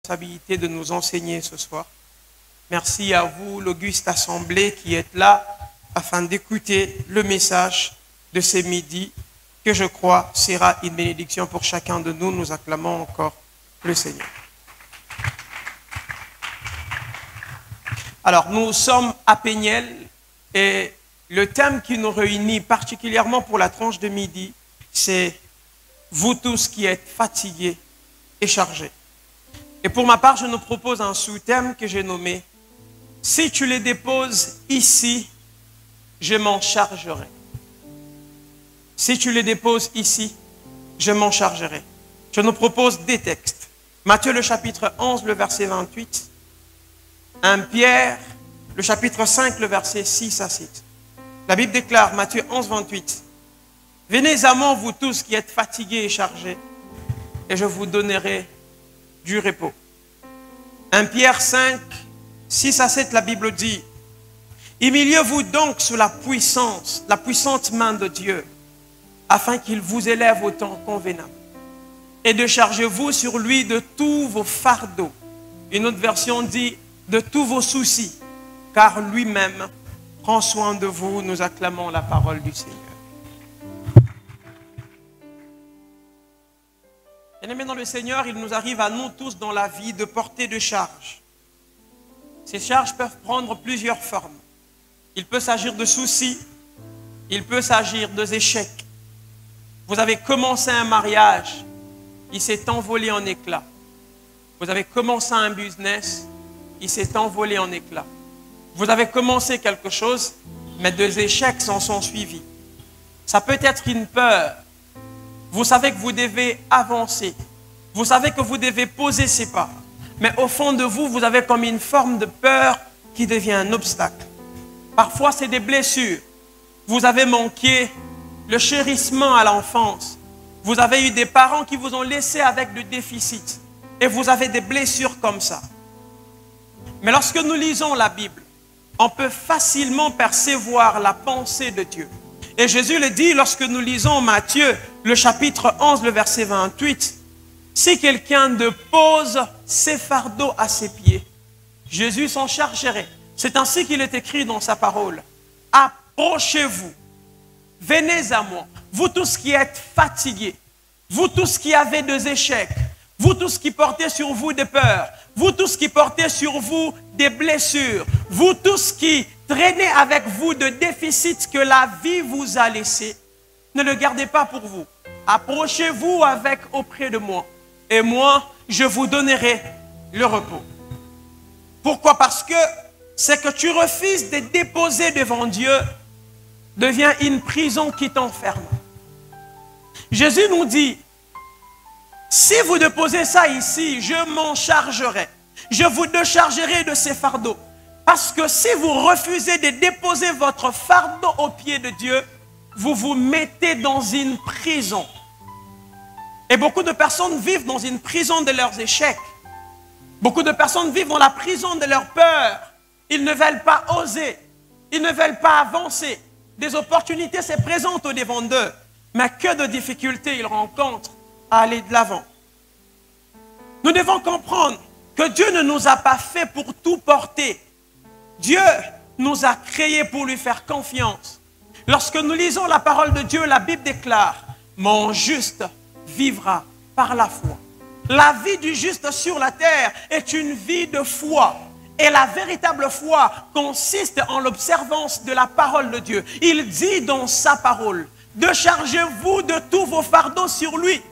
responsabilité de nous enseigner ce soir. Merci à vous, l'auguste assemblée, qui êtes là afin d'écouter le message de ce midi, que je crois sera une bénédiction pour chacun de nous. Nous acclamons encore le Seigneur. Alors, nous sommes à Péniel et le thème qui nous réunit particulièrement pour la tranche de midi, c'est « Vous tous qui êtes fatigués et chargés ». Et pour ma part, je nous propose un sous-thème que j'ai nommé « Si tu les déposes ici, je m'en chargerai ». Si tu les déposes ici, je m'en chargerai. Je nous propose des textes. Matthieu le chapitre 11, le verset 28. 1 Pierre, le chapitre 5, le verset 6 à 7. La Bible déclare, Matthieu 11, 28. « Venez à moi, vous tous qui êtes fatigués et chargés, et je vous donnerai du repos. » 1 Pierre 5, 6 à 7, la Bible dit, « Humiliez-vous donc sous la puissante main de Dieu, afin qu'il vous élève au temps convenable. Et de chargez-vous sur lui de tous vos fardeaux. » Une autre version dit, « de tous vos soucis, car lui-même prend soin de vous. » Nous acclamons la parole du Seigneur. Bien-aimés dans le Seigneur, il nous arrive à nous tous dans la vie de porter des charges. Ces charges peuvent prendre plusieurs formes. Il peut s'agir de soucis, il peut s'agir d'échecs. Vous avez commencé un mariage, il s'est envolé en éclats. Vous avez commencé un business, il s'est envolé en éclats. Vous avez commencé quelque chose, mais des échecs s'en sont suivis. Ça peut être une peur. Vous savez que vous devez avancer. Vous savez que vous devez poser ces pas. Mais au fond de vous, vous avez comme une forme de peur qui devient un obstacle. Parfois, c'est des blessures. Vous avez manqué le chérissement à l'enfance. Vous avez eu des parents qui vous ont laissé avec le déficit. Et vous avez des blessures comme ça. Mais lorsque nous lisons la Bible, on peut facilement percevoir la pensée de Dieu. Et Jésus le dit lorsque nous lisons Matthieu, le chapitre 11, le verset 28. « Si quelqu'un dépose ses fardeaux à ses pieds, Jésus s'en chargerait. » C'est ainsi qu'il est écrit dans sa parole. « Approchez-vous, venez à moi, vous tous qui êtes fatigués, vous tous qui avez des échecs, vous tous qui portez sur vous des peurs, vous tous qui portez sur vous des blessures, vous tous qui traînez avec vous de déficits que la vie vous a laissés, ne le gardez pas pour vous. Approchez-vous auprès de moi et moi, je vous donnerai le repos. » Pourquoi? Parce que c'est que tu refuses de déposer devant Dieu devient une prison qui t'enferme. Jésus nous dit, si vous déposez ça ici, je m'en chargerai. Je vous déchargerai de ces fardeaux. Parce que si vous refusez de déposer votre fardeau aux pieds de Dieu, vous vous mettez dans une prison. Et beaucoup de personnes vivent dans une prison de leurs échecs. Beaucoup de personnes vivent dans la prison de leurs peurs. Ils ne veulent pas oser. Ils ne veulent pas avancer. Des opportunités se présentent au devant d'eux. Mais que de difficultés ils rencontrent à aller de l'avant. Nous devons comprendre que Dieu ne nous a pas fait pour tout porter. Dieu nous a créés pour lui faire confiance. Lorsque nous lisons la parole de Dieu, la Bible déclare « Mon juste vivra par la foi ». La vie du juste sur la terre est une vie de foi. Et la véritable foi consiste en l'observance de la parole de Dieu. Il dit dans sa parole « Déchargez-vous de tous vos fardeaux sur lui ».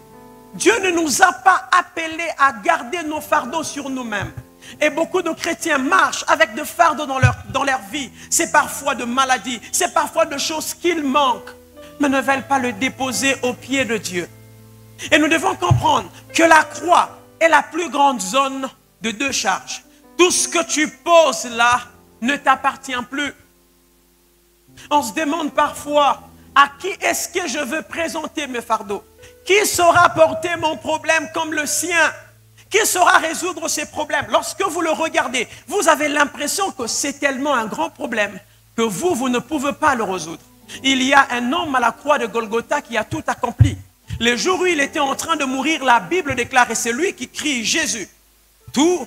Dieu ne nous a pas appelés à garder nos fardeaux sur nous-mêmes. Et beaucoup de chrétiens marchent avec des fardeaux dans leur vie. C'est parfois de maladies, c'est parfois de choses qu'ils manquent, mais ne veulent pas le déposer aux pieds de Dieu. Et nous devons comprendre que la croix est la plus grande zone de deux charges. Tout ce que tu poses là ne t'appartient plus. On se demande parfois, à qui est-ce que je veux présenter mes fardeaux? Qui saura porter mon problème comme le sien? Qui saura résoudre ces problèmes? Lorsque vous le regardez, vous avez l'impression que c'est tellement un grand problème que vous ne pouvez pas le résoudre. Il y a un homme à la croix de Golgotha qui a tout accompli. Le jour où il était en train de mourir, la Bible déclare, et c'est lui qui crie « Jésus, Tout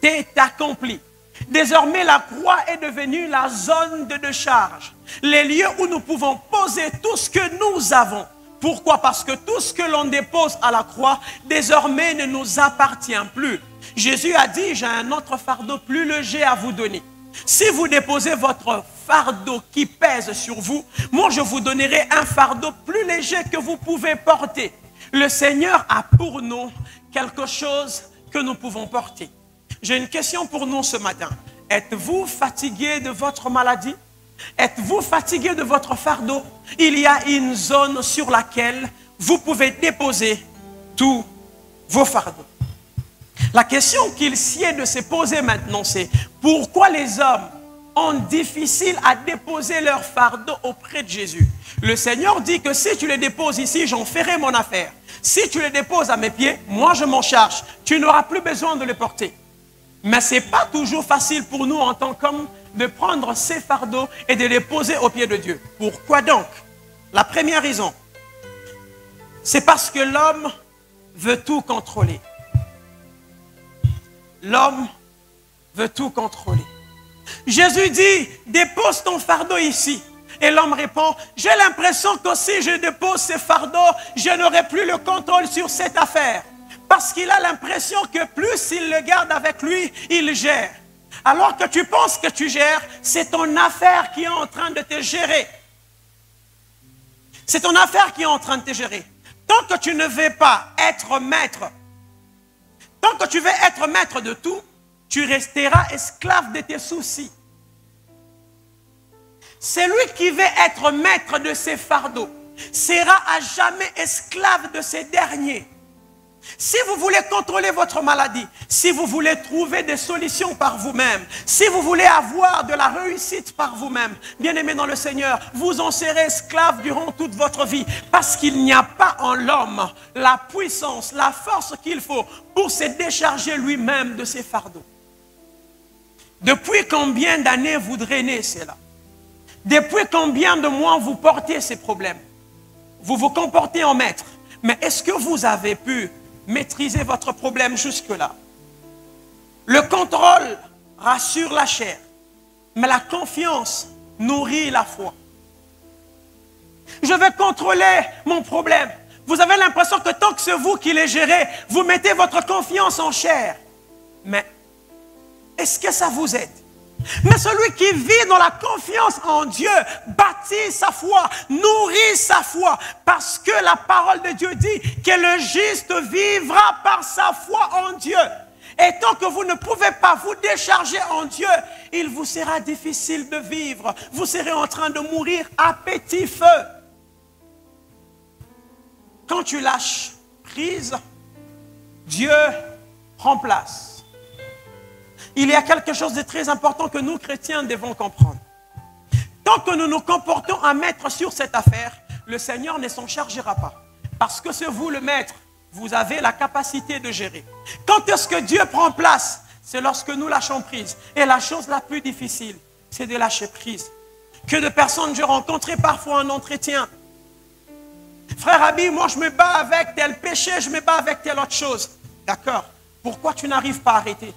est accompli. Désormais, la croix est devenue la zone de décharge. Les lieux où nous pouvons poser tout ce que nous avons. Pourquoi? Parce que tout ce que l'on dépose à la croix, désormais ne nous appartient plus. Jésus a dit, j'ai un autre fardeau plus léger à vous donner. Si vous déposez votre fardeau qui pèse sur vous, moi je vous donnerai un fardeau plus léger que vous pouvez porter. Le Seigneur a pour nous quelque chose que nous pouvons porter. J'ai une question pour nous ce matin. Êtes-vous fatigué de votre maladie? Êtes-vous fatigué de votre fardeau? Il y a une zone sur laquelle vous pouvez déposer tous vos fardeaux. La question qu'il sied de se poser maintenant, c'est pourquoi les hommes ont difficile à déposer leur fardeau auprès de Jésus. Le Seigneur dit que si tu les déposes ici, j'en ferai mon affaire. Si tu les déposes à mes pieds, moi je m'en charge. Tu n'auras plus besoin de les porter. Mais ce n'est pas toujours facile pour nous en tant qu'hommes de prendre ces fardeaux et de les poser aux pieds de Dieu. Pourquoi donc? La première raison, c'est parce que l'homme veut tout contrôler. L'homme veut tout contrôler. Jésus dit, dépose ton fardeau ici. Et l'homme répond, j'ai l'impression que si je dépose ce fardeau, je n'aurai plus le contrôle sur cette affaire. Parce qu'il a l'impression que plus il le garde avec lui, il gère. Alors que tu penses que tu gères, c'est ton affaire qui est en train de te gérer. C'est ton affaire qui est en train de te gérer. Tant que tu ne veux pas être maître, tant que tu veux être maître de tout, tu resteras esclave de tes soucis. Celui qui veut être maître de ses fardeaux sera à jamais esclave de ces derniers. Si vous voulez contrôler votre maladie, si vous voulez trouver des solutions par vous-même, si vous voulez avoir de la réussite par vous-même, bien-aimés dans le Seigneur, vous en serez esclave durant toute votre vie. Parce qu'il n'y a pas en l'homme la puissance, la force qu'il faut pour se décharger lui-même de ses fardeaux. Depuis combien d'années vous drainez cela? Depuis combien de mois vous portez ces problèmes? Vous vous comportez en maître. Mais est-ce que vous avez pu maîtriser votre problème jusque-là? Le contrôle rassure la chair, mais la confiance nourrit la foi. Je vais contrôler mon problème. Vous avez l'impression que tant que c'est vous qui les gérez, vous mettez votre confiance en chair. Mais est-ce que ça vous aide? Mais celui qui vit dans la confiance en Dieu bâtit sa foi, nourrit sa foi, parce que la parole de Dieu dit que le juste vivra par sa foi en Dieu. Et tant que vous ne pouvez pas vous décharger en Dieu, il vous sera difficile de vivre. Vous serez en train de mourir à petit feu. Quand tu lâches prise, Dieu prend place. Il y a quelque chose de très important que nous, chrétiens, devons comprendre. Tant que nous nous comportons à maître sur cette affaire, le Seigneur ne s'en chargera pas. Parce que c'est vous le maître, vous avez la capacité de gérer. Quand est-ce que Dieu prend place? C'est lorsque nous lâchons prise. Et la chose la plus difficile, c'est de lâcher prise. Que de personnes j'ai rencontrées parfois en entretien. Frère Abi, moi je me bats avec tel péché, je me bats avec telle autre chose. D'accord. Pourquoi tu n'arrives pas à arrêter?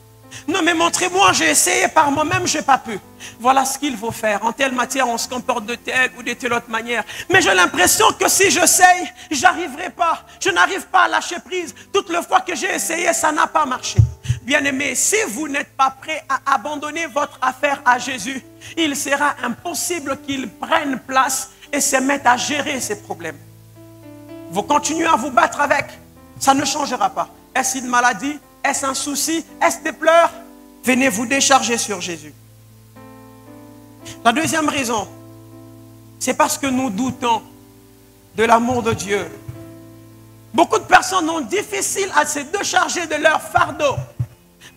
Non mais montrez-moi, j'ai essayé par moi-même, je n'ai pas pu. Voilà ce qu'il faut faire. En telle matière, on se comporte de telle ou de telle autre manière. Mais j'ai l'impression que si j'essaye, j'arriverai pas. Je n'arrive pas à lâcher prise. Toutes les fois que j'ai essayé, ça n'a pas marché. Bien-aimés, si vous n'êtes pas prêt à abandonner votre affaire à Jésus, il sera impossible qu'il prenne place et se mette à gérer ces problèmes. Vous continuez à vous battre avec, ça ne changera pas. Est-ce une maladie? Est-ce un souci? Est-ce des pleurs? Venez vous décharger sur Jésus. La deuxième raison, c'est parce que nous doutons de l'amour de Dieu. Beaucoup de personnes ont difficile à se décharger de leur fardeau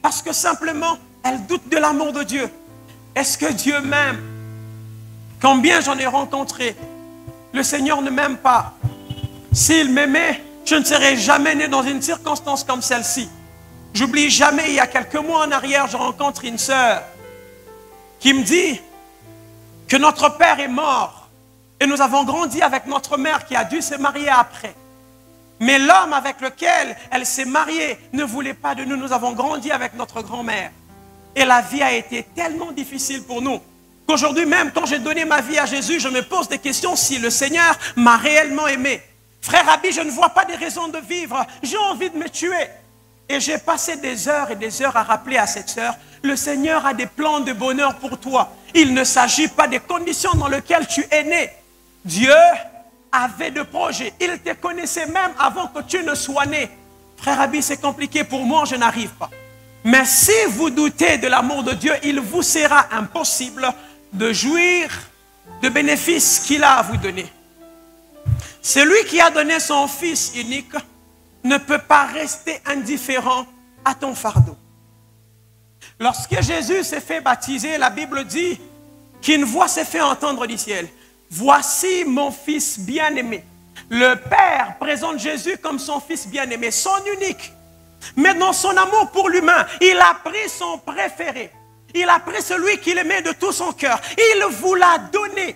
parce que simplement, elles doutent de l'amour de Dieu. Est-ce que Dieu m'aime? Combien j'en ai rencontré? Le Seigneur ne m'aime pas. S'il m'aimait, je ne serais jamais né dans une circonstance comme celle-ci. J'oublie jamais, il y a quelques mois en arrière, je rencontre une sœur qui me dit que notre père est mort et nous avons grandi avec notre mère qui a dû se marier après. Mais l'homme avec lequel elle s'est mariée ne voulait pas de nous. Nous avons grandi avec notre grand-mère. Et la vie a été tellement difficile pour nous qu'aujourd'hui même, quand j'ai donné ma vie à Jésus, je me pose des questions si le Seigneur m'a réellement aimé. Frère Abi, je ne vois pas de raison de vivre. J'ai envie de me tuer. Et j'ai passé des heures et des heures à rappeler à cette sœur, le Seigneur a des plans de bonheur pour toi. Il ne s'agit pas des conditions dans lesquelles tu es né. Dieu avait de projets. Il te connaissait même avant que tu ne sois né. Frère Abi, c'est compliqué pour moi, je n'arrive pas. Mais si vous doutez de l'amour de Dieu, il vous sera impossible de jouir de bénéfices qu'il a à vous donner. Celui qui a donné son Fils unique ne peut pas rester indifférent à ton fardeau. Lorsque Jésus s'est fait baptiser, la Bible dit qu'une voix s'est fait entendre du ciel. Voici mon Fils bien-aimé. Le Père présente Jésus comme son Fils bien-aimé, son unique. Mais dans son amour pour l'humain, il a pris son préféré. Il a pris celui qu'il aimait de tout son cœur. Il vous l'a donné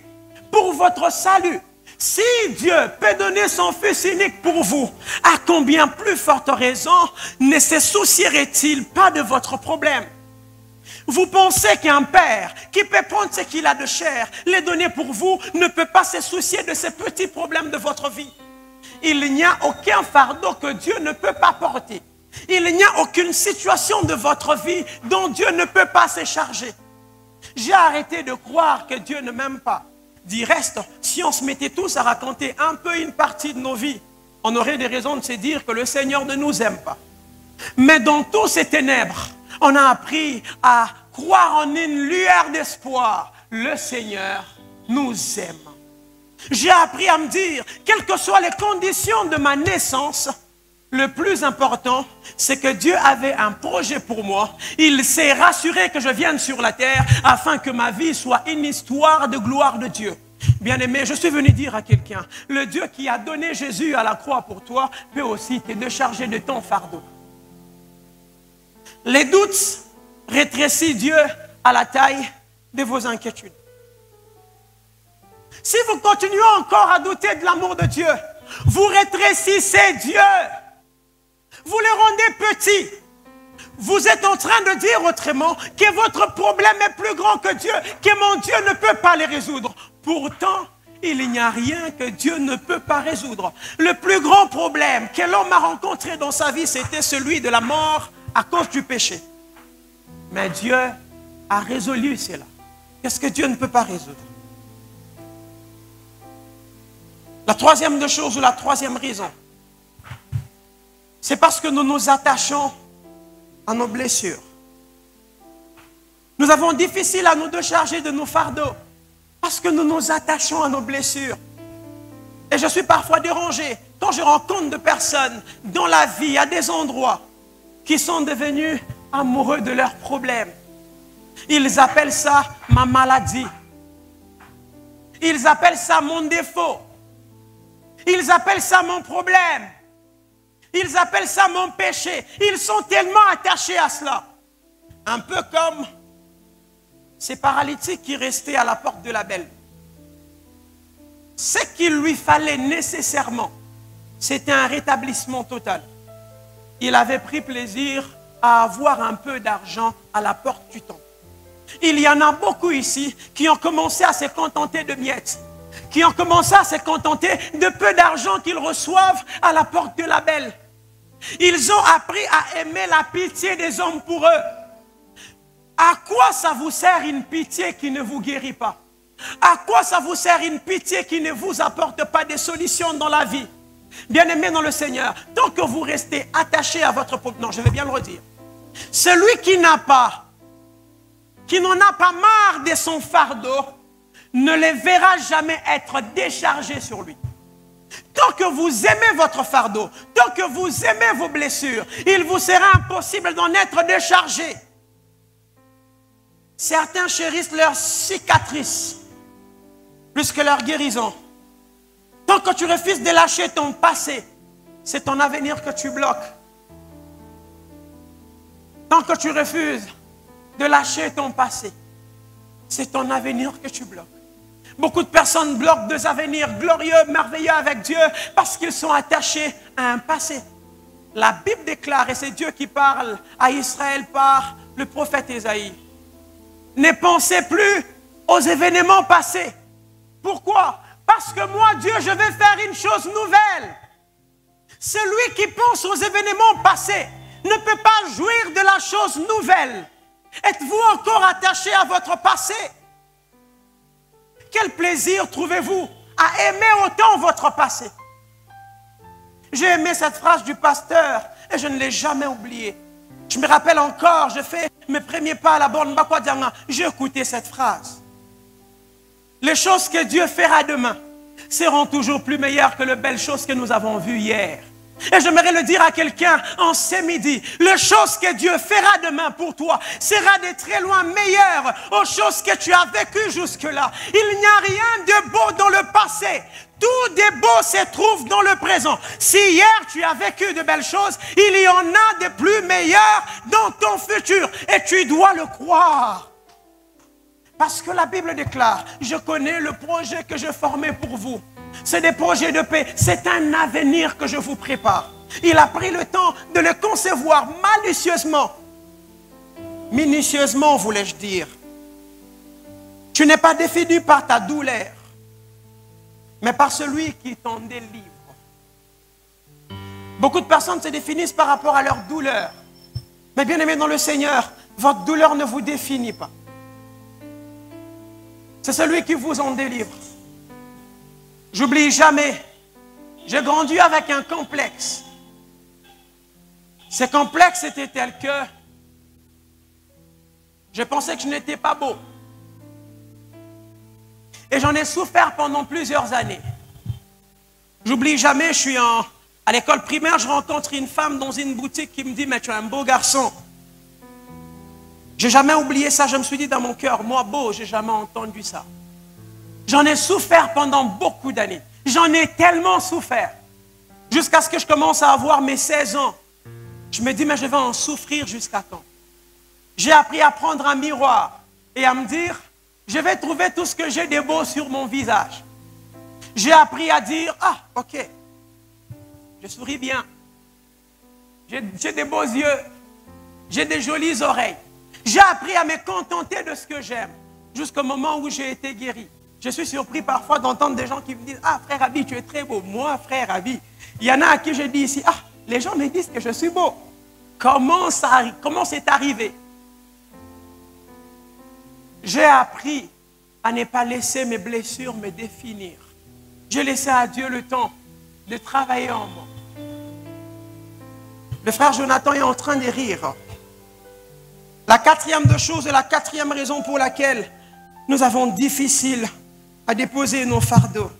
pour votre salut. Si Dieu peut donner son Fils unique pour vous, à combien plus forte raison ne se soucierait-il pas de votre problème? Vous pensez qu'un père qui peut prendre ce qu'il a de cher, les donner pour vous, ne peut pas se soucier de ces petits problèmes de votre vie? Il n'y a aucun fardeau que Dieu ne peut pas porter. Il n'y a aucune situation de votre vie dont Dieu ne peut pas se charger. J'ai arrêté de croire que Dieu ne m'aime pas. Du reste, si on se mettait tous à raconter un peu une partie de nos vies, on aurait des raisons de se dire que le Seigneur ne nous aime pas. Mais dans tous ces ténèbres, on a appris à croire en une lueur d'espoir. Le Seigneur nous aime. J'ai appris à me dire, quelles que soient les conditions de ma naissance, le plus important, c'est que Dieu avait un projet pour moi. Il s'est rassuré que je vienne sur la terre afin que ma vie soit une histoire de gloire de Dieu. Bien-aimé, je suis venu dire à quelqu'un, le Dieu qui a donné Jésus à la croix pour toi peut aussi te décharger de ton fardeau. Les doutes rétrécissent Dieu à la taille de vos inquiétudes. Si vous continuez encore à douter de l'amour de Dieu, vous rétrécissez Dieu. Vous le rendez petit. Vous êtes en train de dire autrement que votre problème est plus grand que Dieu, que mon Dieu ne peut pas les résoudre. Pourtant, il n'y a rien que Dieu ne peut pas résoudre. Le plus grand problème que l'homme a rencontré dans sa vie, c'était celui de la mort à cause du péché. Mais Dieu a résolu cela. Qu'est-ce que Dieu ne peut pas résoudre? La troisième des choses ou la troisième raison, c'est parce que nous nous attachons à nos blessures. Nous avons difficile à nous décharger de nos fardeaux parce que nous nous attachons à nos blessures. Et je suis parfois dérangé quand je rencontre des personnes dans la vie, à des endroits, qui sont devenus amoureux de leurs problèmes. Ils appellent ça ma maladie. Ils appellent ça mon défaut. Ils appellent ça mon problème. Ils appellent ça mon péché. Ils sont tellement attachés à cela. Un peu comme ces paralytiques qui restaient à la porte de la belle. Ce qu'il lui fallait nécessairement, c'était un rétablissement total. Il avait pris plaisir à avoir un peu d'argent à la porte du temple. Il y en a beaucoup ici qui ont commencé à se contenter de miettes, qui ont commencé à se contenter de peu d'argent qu'ils reçoivent à la porte de la belle. Ils ont appris à aimer la pitié des hommes pour eux. À quoi ça vous sert une pitié qui ne vous guérit pas? À quoi ça vous sert une pitié qui ne vous apporte pas de solutions dans la vie? Bien-aimés dans le Seigneur, tant que vous restez attachés à votre problème, non, je vais bien le redire. Celui qui n'en a pas marre de son fardeau, ne le verra jamais être déchargé sur lui. Tant que vous aimez votre fardeau, tant que vous aimez vos blessures, il vous sera impossible d'en être déchargé. Certains chérissent leurs cicatrices plus que leur guérison. Tant que tu refuses de lâcher ton passé, c'est ton avenir que tu bloques. Tant que tu refuses de lâcher ton passé, c'est ton avenir que tu bloques. Beaucoup de personnes bloquent des avenirs glorieux, merveilleux avec Dieu parce qu'ils sont attachés à un passé. La Bible déclare, et c'est Dieu qui parle à Israël par le prophète Ésaïe, ne pensez plus aux événements passés. Pourquoi? Parce que moi, Dieu, je vais faire une chose nouvelle. Celui qui pense aux événements passés ne peut pas jouir de la chose nouvelle. Êtes-vous encore attaché à votre passé? Quel plaisir trouvez-vous à aimer autant votre passé? J'ai aimé cette phrase du pasteur et je ne l'ai jamais oubliée. Je me rappelle encore, je fais mes premiers pas à la borne Bakwadianga. J'ai écouté cette phrase. Les choses que Dieu fera demain seront toujours plus meilleures que les belles choses que nous avons vues hier. Et j'aimerais le dire à quelqu'un en ce midi. Les choses que Dieu fera demain pour toi sera de très loin meilleures aux choses que tu as vécues jusque-là. Il n'y a rien de beau dans le passé. Tout de beau se trouve dans le présent. Si hier tu as vécu de belles choses, il y en a de plus meilleures dans ton futur. Et tu dois le croire. Parce que la Bible déclare, je connais le projet que je formais pour vous. C'est des projets de paix. C'est un avenir que je vous prépare. Il a pris le temps de le concevoir malicieusement. Minutieusement, voulais-je dire. Tu n'es pas défini par ta douleur, mais par celui qui t'en délivre. Beaucoup de personnes se définissent par rapport à leur douleur. Mais bien aimés dans le Seigneur, votre douleur ne vous définit pas. C'est celui qui vous en délivre. J'oublie jamais, j'ai grandi avec un complexe. Ce complexe était tel que je pensais que je n'étais pas beau. Et j'en ai souffert pendant plusieurs années. J'oublie jamais, je suis à l'école primaire, je rencontre une femme dans une boutique qui me dit « Mais tu es un beau garçon ». Je n'ai jamais oublié ça, je me suis dit dans mon cœur, moi beau, je n'ai jamais entendu ça. J'en ai souffert pendant beaucoup d'années. J'en ai tellement souffert. Jusqu'à ce que je commence à avoir mes 16 ans. Je me dis, mais je vais en souffrir jusqu'à quand? J'ai appris à prendre un miroir et à me dire, je vais trouver tout ce que j'ai de beau sur mon visage. J'ai appris à dire, ah, ok, je souris bien. J'ai des beaux yeux. J'ai des jolies oreilles. J'ai appris à me contenter de ce que j'aime. Jusqu'au moment où j'ai été guéri. Je suis surpris parfois d'entendre des gens qui me disent « Ah, frère Abi, tu es très beau. » Moi, frère Abi, il y en a à qui je dis ici « Ah, les gens me disent que je suis beau. » Comment c'est arrivé? J'ai appris à ne pas laisser mes blessures me définir. J'ai laissé à Dieu le temps de travailler en moi. Le frère Jonathan est en train de rire. La quatrième de choses et la quatrième raison pour laquelle nous avons difficile à déposer nos fardeaux,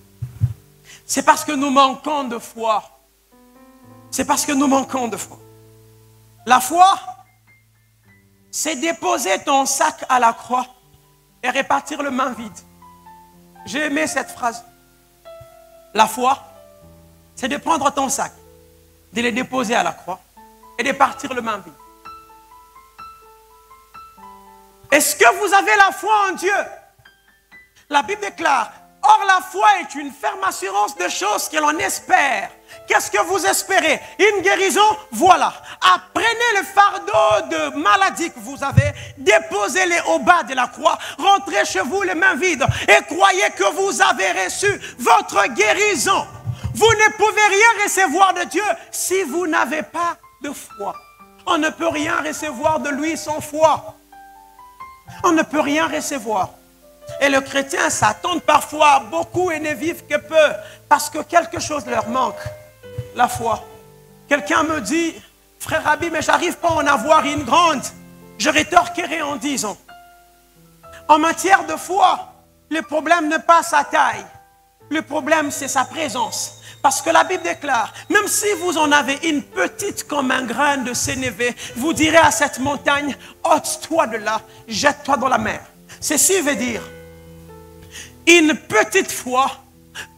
c'est parce que nous manquons de foi. C'est parce que nous manquons de foi. La foi, c'est déposer ton sac à la croix et repartir le main vide. J'ai aimé cette phrase. La foi, c'est de prendre ton sac, de le déposer à la croix et de partir le main vide. Est-ce que vous avez la foi en Dieu? La Bible déclare, or la foi est une ferme assurance de choses que l'on espère. Qu'est-ce que vous espérez? Une guérison? Voilà. Apprenez le fardeau de maladie que vous avez, déposez-les au bas de la croix, rentrez chez vous les mains vides et croyez que vous avez reçu votre guérison. Vous ne pouvez rien recevoir de Dieu si vous n'avez pas de foi. On ne peut rien recevoir de lui sans foi. On ne peut rien recevoir. Et les chrétiens s'attendent parfois à beaucoup et ne vivent que peu parce que quelque chose leur manque. La foi. Quelqu'un me dit, frère Abi, mais j'arrive pas à en avoir une grande. Je rétorquerai en disant, en matière de foi, le problème n'est pas sa taille. Le problème, c'est sa présence. Parce que la Bible déclare, même si vous en avez une petite comme un grain de sénévé, vous direz à cette montagne, ôte-toi de là, jette-toi dans la mer. Ceci veut dire, une petite foi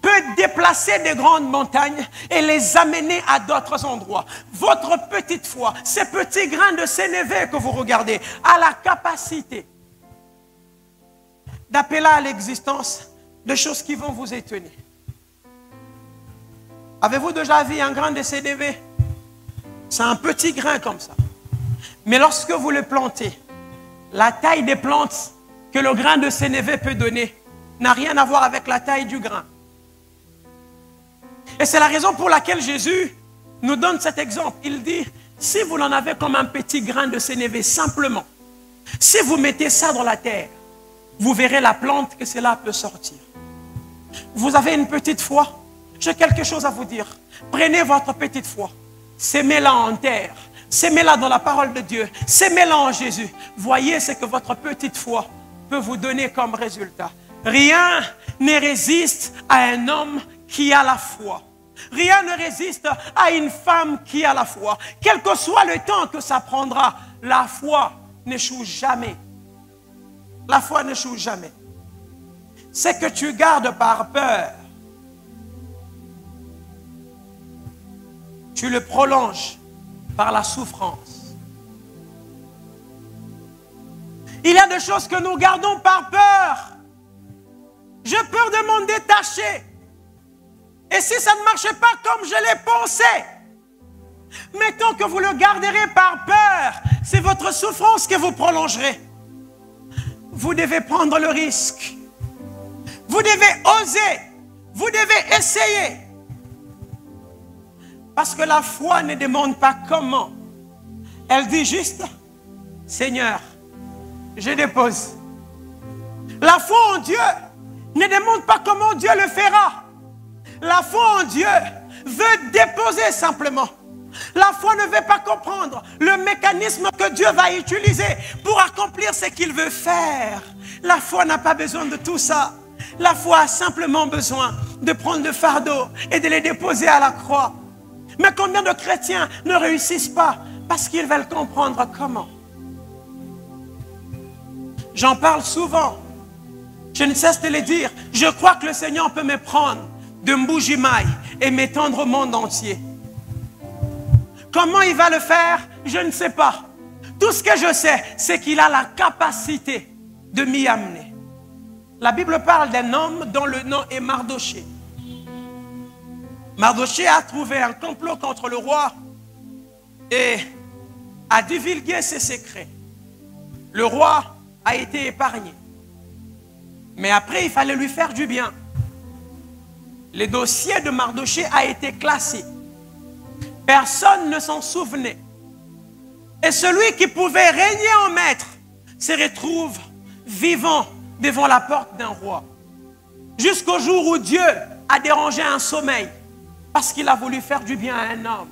peut déplacer des grandes montagnes et les amener à d'autres endroits. Votre petite foi, ces petits grains de sénévé que vous regardez, a la capacité d'appeler à l'existence de choses qui vont vous étonner. Avez-vous déjà vu un grain de sénévé? C'est un petit grain comme ça. Mais lorsque vous le plantez, la taille des plantes que le grain de sénévé peut donner n'a rien à voir avec la taille du grain. Et c'est la raison pour laquelle Jésus nous donne cet exemple. Il dit, si vous en avez comme un petit grain de sénévé, simplement, si vous mettez ça dans la terre, vous verrez la plante que cela peut sortir. Vous avez une petite foi? J'ai quelque chose à vous dire. Prenez votre petite foi, sémez-la en terre, sémez-la dans la parole de Dieu, sémez-la en Jésus. Voyez ce que votre petite foi peut vous donner comme résultat. Rien ne résiste à un homme qui a la foi. Rien ne résiste à une femme qui a la foi. Quel que soit le temps que ça prendra, la foi n'échoue jamais. La foi n'échoue jamais. Ce que tu gardes par peur, tu le prolonges par la souffrance. Il y a des choses que nous gardons par peur. J'ai peur de m'en détacher. Et si ça ne marche pas comme je l'ai pensé, mais tant que vous le garderez par peur, c'est votre souffrance que vous prolongerez. Vous devez prendre le risque. Vous devez oser. Vous devez essayer. Parce que la foi ne demande pas comment. Elle dit juste, Seigneur, je dépose. La foi en Dieu ne demande pas comment Dieu le fera. La foi en Dieu veut déposer simplement. La foi ne veut pas comprendre le mécanisme que Dieu va utiliser pour accomplir ce qu'il veut faire. La foi n'a pas besoin de tout ça. La foi a simplement besoin de prendre le fardeau et de les déposer à la croix. Mais combien de chrétiens ne réussissent pas parce qu'ils veulent comprendre comment? J'en parle souvent. Je ne cesse de le dire. Je crois que le Seigneur peut me prendre de Mbujimaï et m'étendre au monde entier. Comment il va le faire? Je ne sais pas. Tout ce que je sais, c'est qu'il a la capacité de m'y amener. La Bible parle d'un homme dont le nom est Mardoché. Mardoché a trouvé un complot contre le roi et a divulgué ses secrets. Le roi a été épargné. Mais après, il fallait lui faire du bien. Le dossier de Mardoché a été classé. Personne ne s'en souvenait. Et celui qui pouvait régner en maître se retrouve vivant devant la porte d'un roi. Jusqu'au jour où Dieu a dérangé un sommeil parce qu'il a voulu faire du bien à un homme.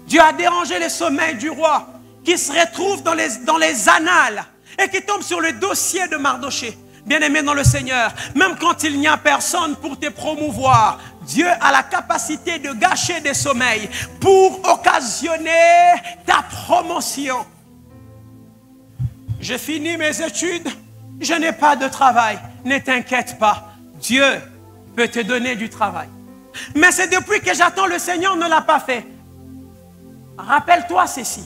Dieu a dérangé le sommeil du roi qui se retrouve dans les annales et qui tombe sur le dossier de Mardoché. Bien-aimé dans le Seigneur, même quand il n'y a personne pour te promouvoir, Dieu a la capacité de gâcher des sommeils pour occasionner ta promotion. J'ai fini mes études, je n'ai pas de travail. Ne t'inquiète pas, Dieu peut te donner du travail. Mais c'est depuis que j'attends le Seigneur ne l'a pas fait. Rappelle-toi ceci,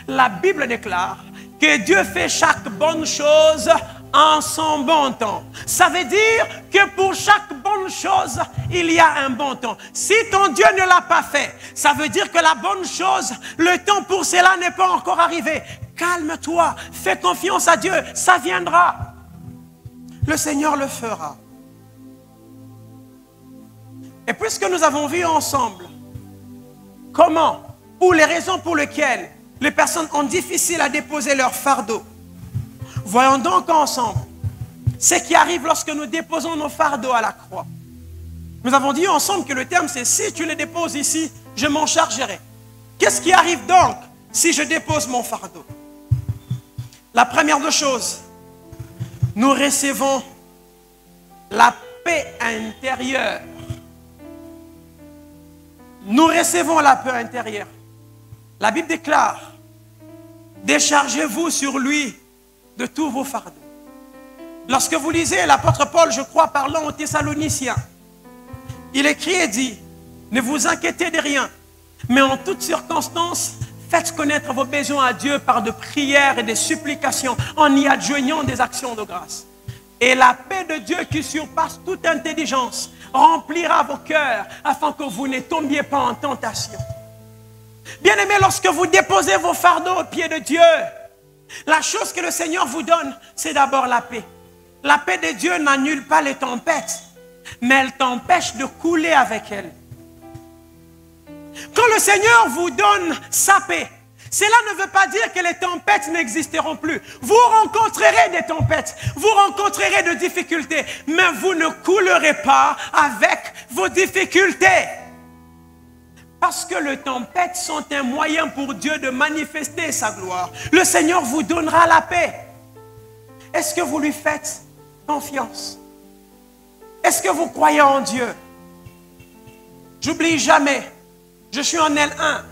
la Bible déclare que Dieu fait chaque bonne chose en son bon temps. Ça veut dire que pour chaque bonne chose, il y a un bon temps. Si ton Dieu ne l'a pas fait, ça veut dire que la bonne chose, le temps pour cela n'est pas encore arrivé. Calme-toi, fais confiance à Dieu, ça viendra. Le Seigneur le fera. Et puisque nous avons vu ensemble comment ou les raisons pour lesquelles les personnes ont difficile à déposer leur fardeau, voyons donc ensemble ce qui arrive lorsque nous déposons nos fardeaux à la croix. Nous avons dit ensemble que le terme c'est si tu les déposes ici, je m'en chargerai. Qu'est-ce qui arrive donc si je dépose mon fardeau? La première des choses, nous recevons la paix intérieure. Nous recevons la paix intérieure. La Bible déclare, déchargez-vous sur lui de tous vos fardeaux. Lorsque vous lisez l'apôtre Paul, je crois, parlant aux Thessaloniciens, il écrit et dit, ne vous inquiétez de rien, mais en toutes circonstances, faites connaître vos besoins à Dieu par de prières et des supplications, en y adjoignant des actions de grâce. Et la paix de Dieu qui surpasse toute intelligence remplira vos cœurs afin que vous ne tombiez pas en tentation. Bien-aimés, lorsque vous déposez vos fardeaux aux pieds de Dieu, la chose que le Seigneur vous donne, c'est d'abord la paix. La paix de Dieu n'annule pas les tempêtes, mais elle t'empêche de couler avec elle. Quand le Seigneur vous donne sa paix, cela ne veut pas dire que les tempêtes n'existeront plus. Vous rencontrerez des tempêtes, vous rencontrerez des difficultés, mais vous ne coulerez pas avec vos difficultés. Parce que les tempêtes sont un moyen pour Dieu de manifester sa gloire. Le Seigneur vous donnera la paix. Est-ce que vous lui faites confiance? Est-ce que vous croyez en Dieu? J'oublie jamais, je suis en L1.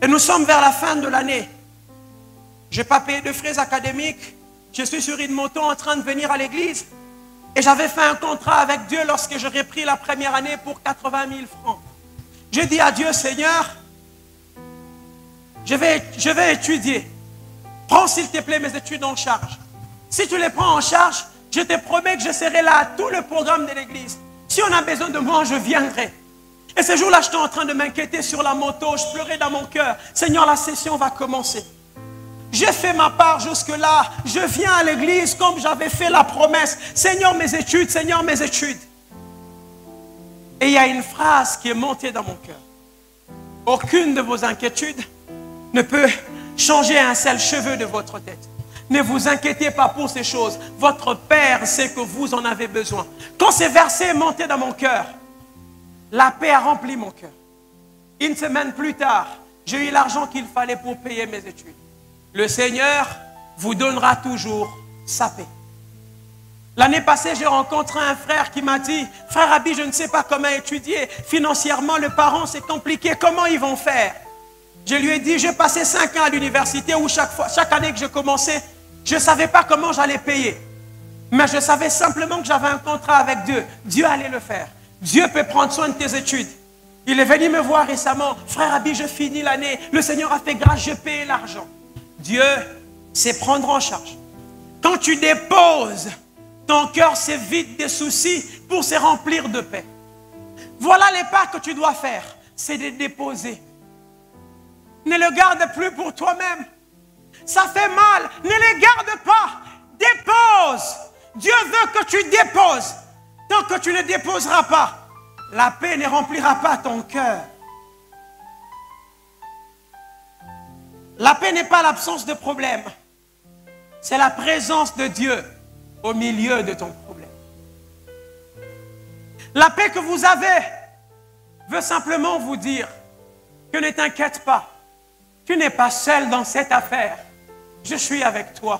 Et nous sommes vers la fin de l'année. Je n'ai pas payé de frais académiques. Je suis sur une moto en train de venir à l'église. Et j'avais fait un contrat avec Dieu lorsque j'aurais pris la première année pour 80 000 francs. J'ai dit à Dieu, Seigneur, je vais étudier. Prends s'il te plaît mes études en charge. Si tu les prends en charge, je te promets que je serai là à tout le programme de l'église. Si on a besoin de moi, je viendrai. Et ce jour-là, j'étais en train de m'inquiéter sur la moto. Je pleurais dans mon cœur. Seigneur, la session va commencer. J'ai fait ma part jusque-là. Je viens à l'église comme j'avais fait la promesse. Seigneur, mes études, Seigneur, mes études. Et il y a une phrase qui est montée dans mon cœur. Aucune de vos inquiétudes ne peut changer un seul cheveu de votre tête. Ne vous inquiétez pas pour ces choses. Votre Père sait que vous en avez besoin. Quand ces versets montaient dans mon cœur, la paix a rempli mon cœur. Une semaine plus tard, j'ai eu l'argent qu'il fallait pour payer mes études. Le Seigneur vous donnera toujours sa paix. L'année passée, j'ai rencontré un frère qui m'a dit, « Frère Abi, je ne sais pas comment étudier. Financièrement, les parents, c'est compliqué. Comment ils vont faire ?» Je lui ai dit, j'ai passé 5 ans à l'université où chaque année que je commençais, je ne savais pas comment j'allais payer. Mais je savais simplement que j'avais un contrat avec Dieu. Dieu allait le faire. Dieu peut prendre soin de tes études. Il est venu me voir récemment. « Frère Abi, je finis l'année. Le Seigneur a fait grâce, je paye l'argent. » Dieu sait prendre en charge. Quand tu déposes, ton cœur se vide des soucis pour se remplir de paix. Voilà les pas que tu dois faire. C'est de déposer. Ne le garde plus pour toi-même. Ça fait mal. Ne les garde pas. Dépose. Dieu veut que tu déposes. Tant que tu ne déposeras pas, la paix ne remplira pas ton cœur. La paix n'est pas l'absence de problème. C'est la présence de Dieu au milieu de ton problème. La paix que vous avez veut simplement vous dire que ne t'inquiète pas. Tu n'es pas seul dans cette affaire. Je suis avec toi.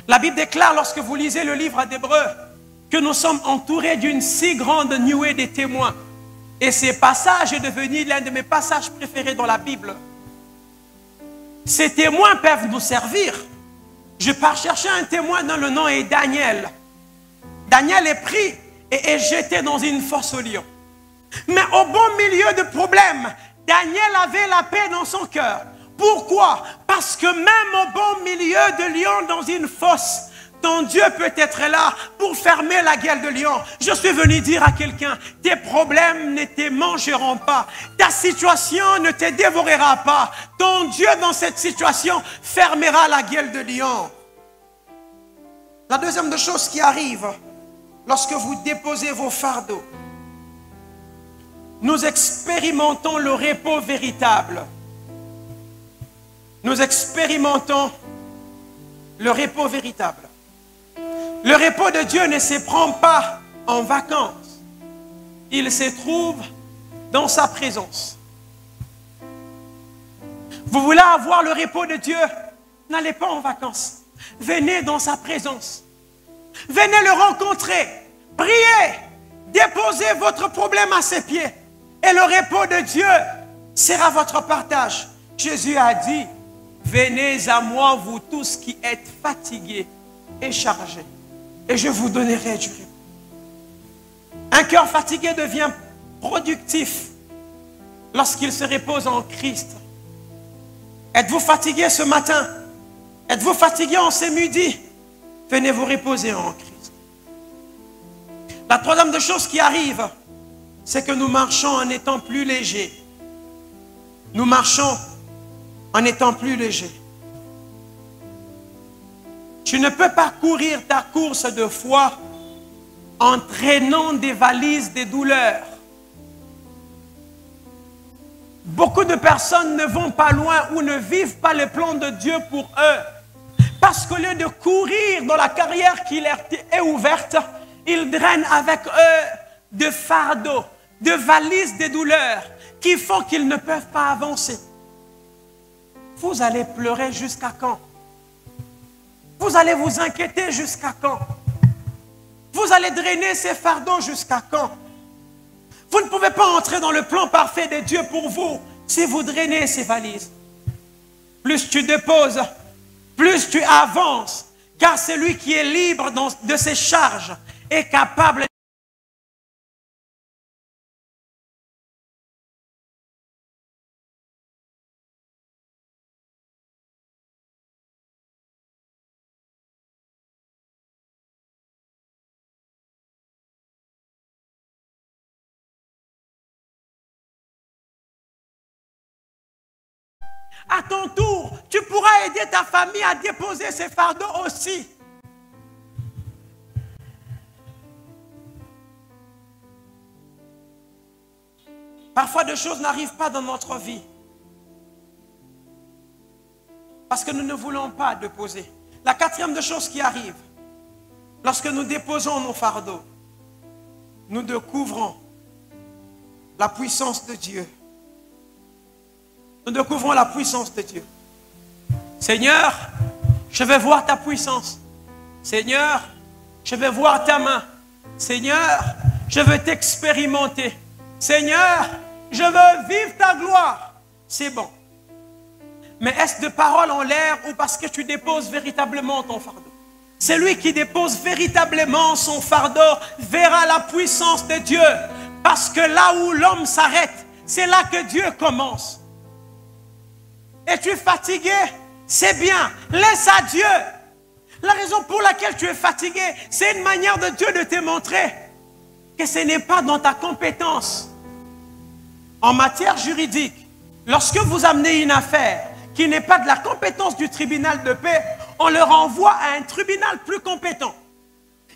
La Bible déclare lorsque vous lisez le livre d'Hébreux que nous sommes entourés d'une si grande nuée de témoins. Et ce passage est devenu l'un de mes passages préférés dans la Bible. Ces témoins peuvent nous servir. Je pars chercher un témoin dont le nom est Daniel. Daniel est pris et est jeté dans une fosse aux lions. Mais au bon milieu de problèmes, Daniel avait la paix dans son cœur. Pourquoi? Parce que même au bon milieu de lions dans une fosse, ton Dieu peut être là pour fermer la gueule de lion. Je suis venu dire à quelqu'un, tes problèmes ne te mangeront pas. Ta situation ne te dévorera pas. Ton Dieu dans cette situation fermera la gueule de lion. La deuxième des choses qui arrive lorsque vous déposez vos fardeaux, nous expérimentons le repos véritable. Nous expérimentons le repos véritable. Le repos de Dieu ne se prend pas en vacances. Il se trouve dans sa présence. Vous voulez avoir le repos de Dieu? N'allez pas en vacances. Venez dans sa présence. Venez le rencontrer. Priez. Déposez votre problème à ses pieds. Et le repos de Dieu sera votre partage. Jésus a dit, venez à moi, vous tous qui êtes fatigués et chargés, et je vous donnerai du repos. Un cœur fatigué devient productif lorsqu'il se repose en Christ. Êtes-vous fatigué ce matin? Êtes-vous fatigué en ce midi? Venez vous reposer en Christ. La troisième des choses qui arrive, c'est que nous marchons en étant plus légers. Nous marchons en étant plus légers. Tu ne peux pas courir ta course de foi en traînant des valises de douleurs. Beaucoup de personnes ne vont pas loin ou ne vivent pas le plan de Dieu pour eux. Parce qu'au lieu de courir dans la carrière qui leur est ouverte, ils drainent avec eux de fardeaux, de valises de douleurs qui font qu'ils ne peuvent pas avancer. Vous allez pleurer jusqu'à quand? Vous allez vous inquiéter jusqu'à quand? Vous allez drainer ces fardeaux jusqu'à quand? Vous ne pouvez pas entrer dans le plan parfait de Dieu pour vous si vous drainez ces valises. Plus tu déposes, plus tu avances, car celui qui est libre de ses charges est capable. À ton tour, tu pourras aider ta famille à déposer ses fardeaux aussi. Parfois, des choses n'arrivent pas dans notre vie parce que nous ne voulons pas déposer. La quatrième des choses qui arrive, lorsque nous déposons nos fardeaux, nous découvrons la puissance de Dieu. Nous découvrons la puissance de Dieu. Seigneur, je vais voir ta puissance. Seigneur, je vais voir ta main. Seigneur, je veux t'expérimenter. Seigneur, je veux vivre ta gloire. C'est bon. Mais est-ce de paroles en l'air ou parce que tu déposes véritablement ton fardeau? Celui qui dépose véritablement son fardeau verra la puissance de Dieu. Parce que là où l'homme s'arrête, c'est là que Dieu commence. Es-tu fatigué? C'est bien. Laisse à Dieu. La raison pour laquelle tu es fatigué, c'est une manière de Dieu de te montrer que ce n'est pas dans ta compétence. En matière juridique, lorsque vous amenez une affaire qui n'est pas de la compétence du tribunal de paix, on le renvoie à un tribunal plus compétent.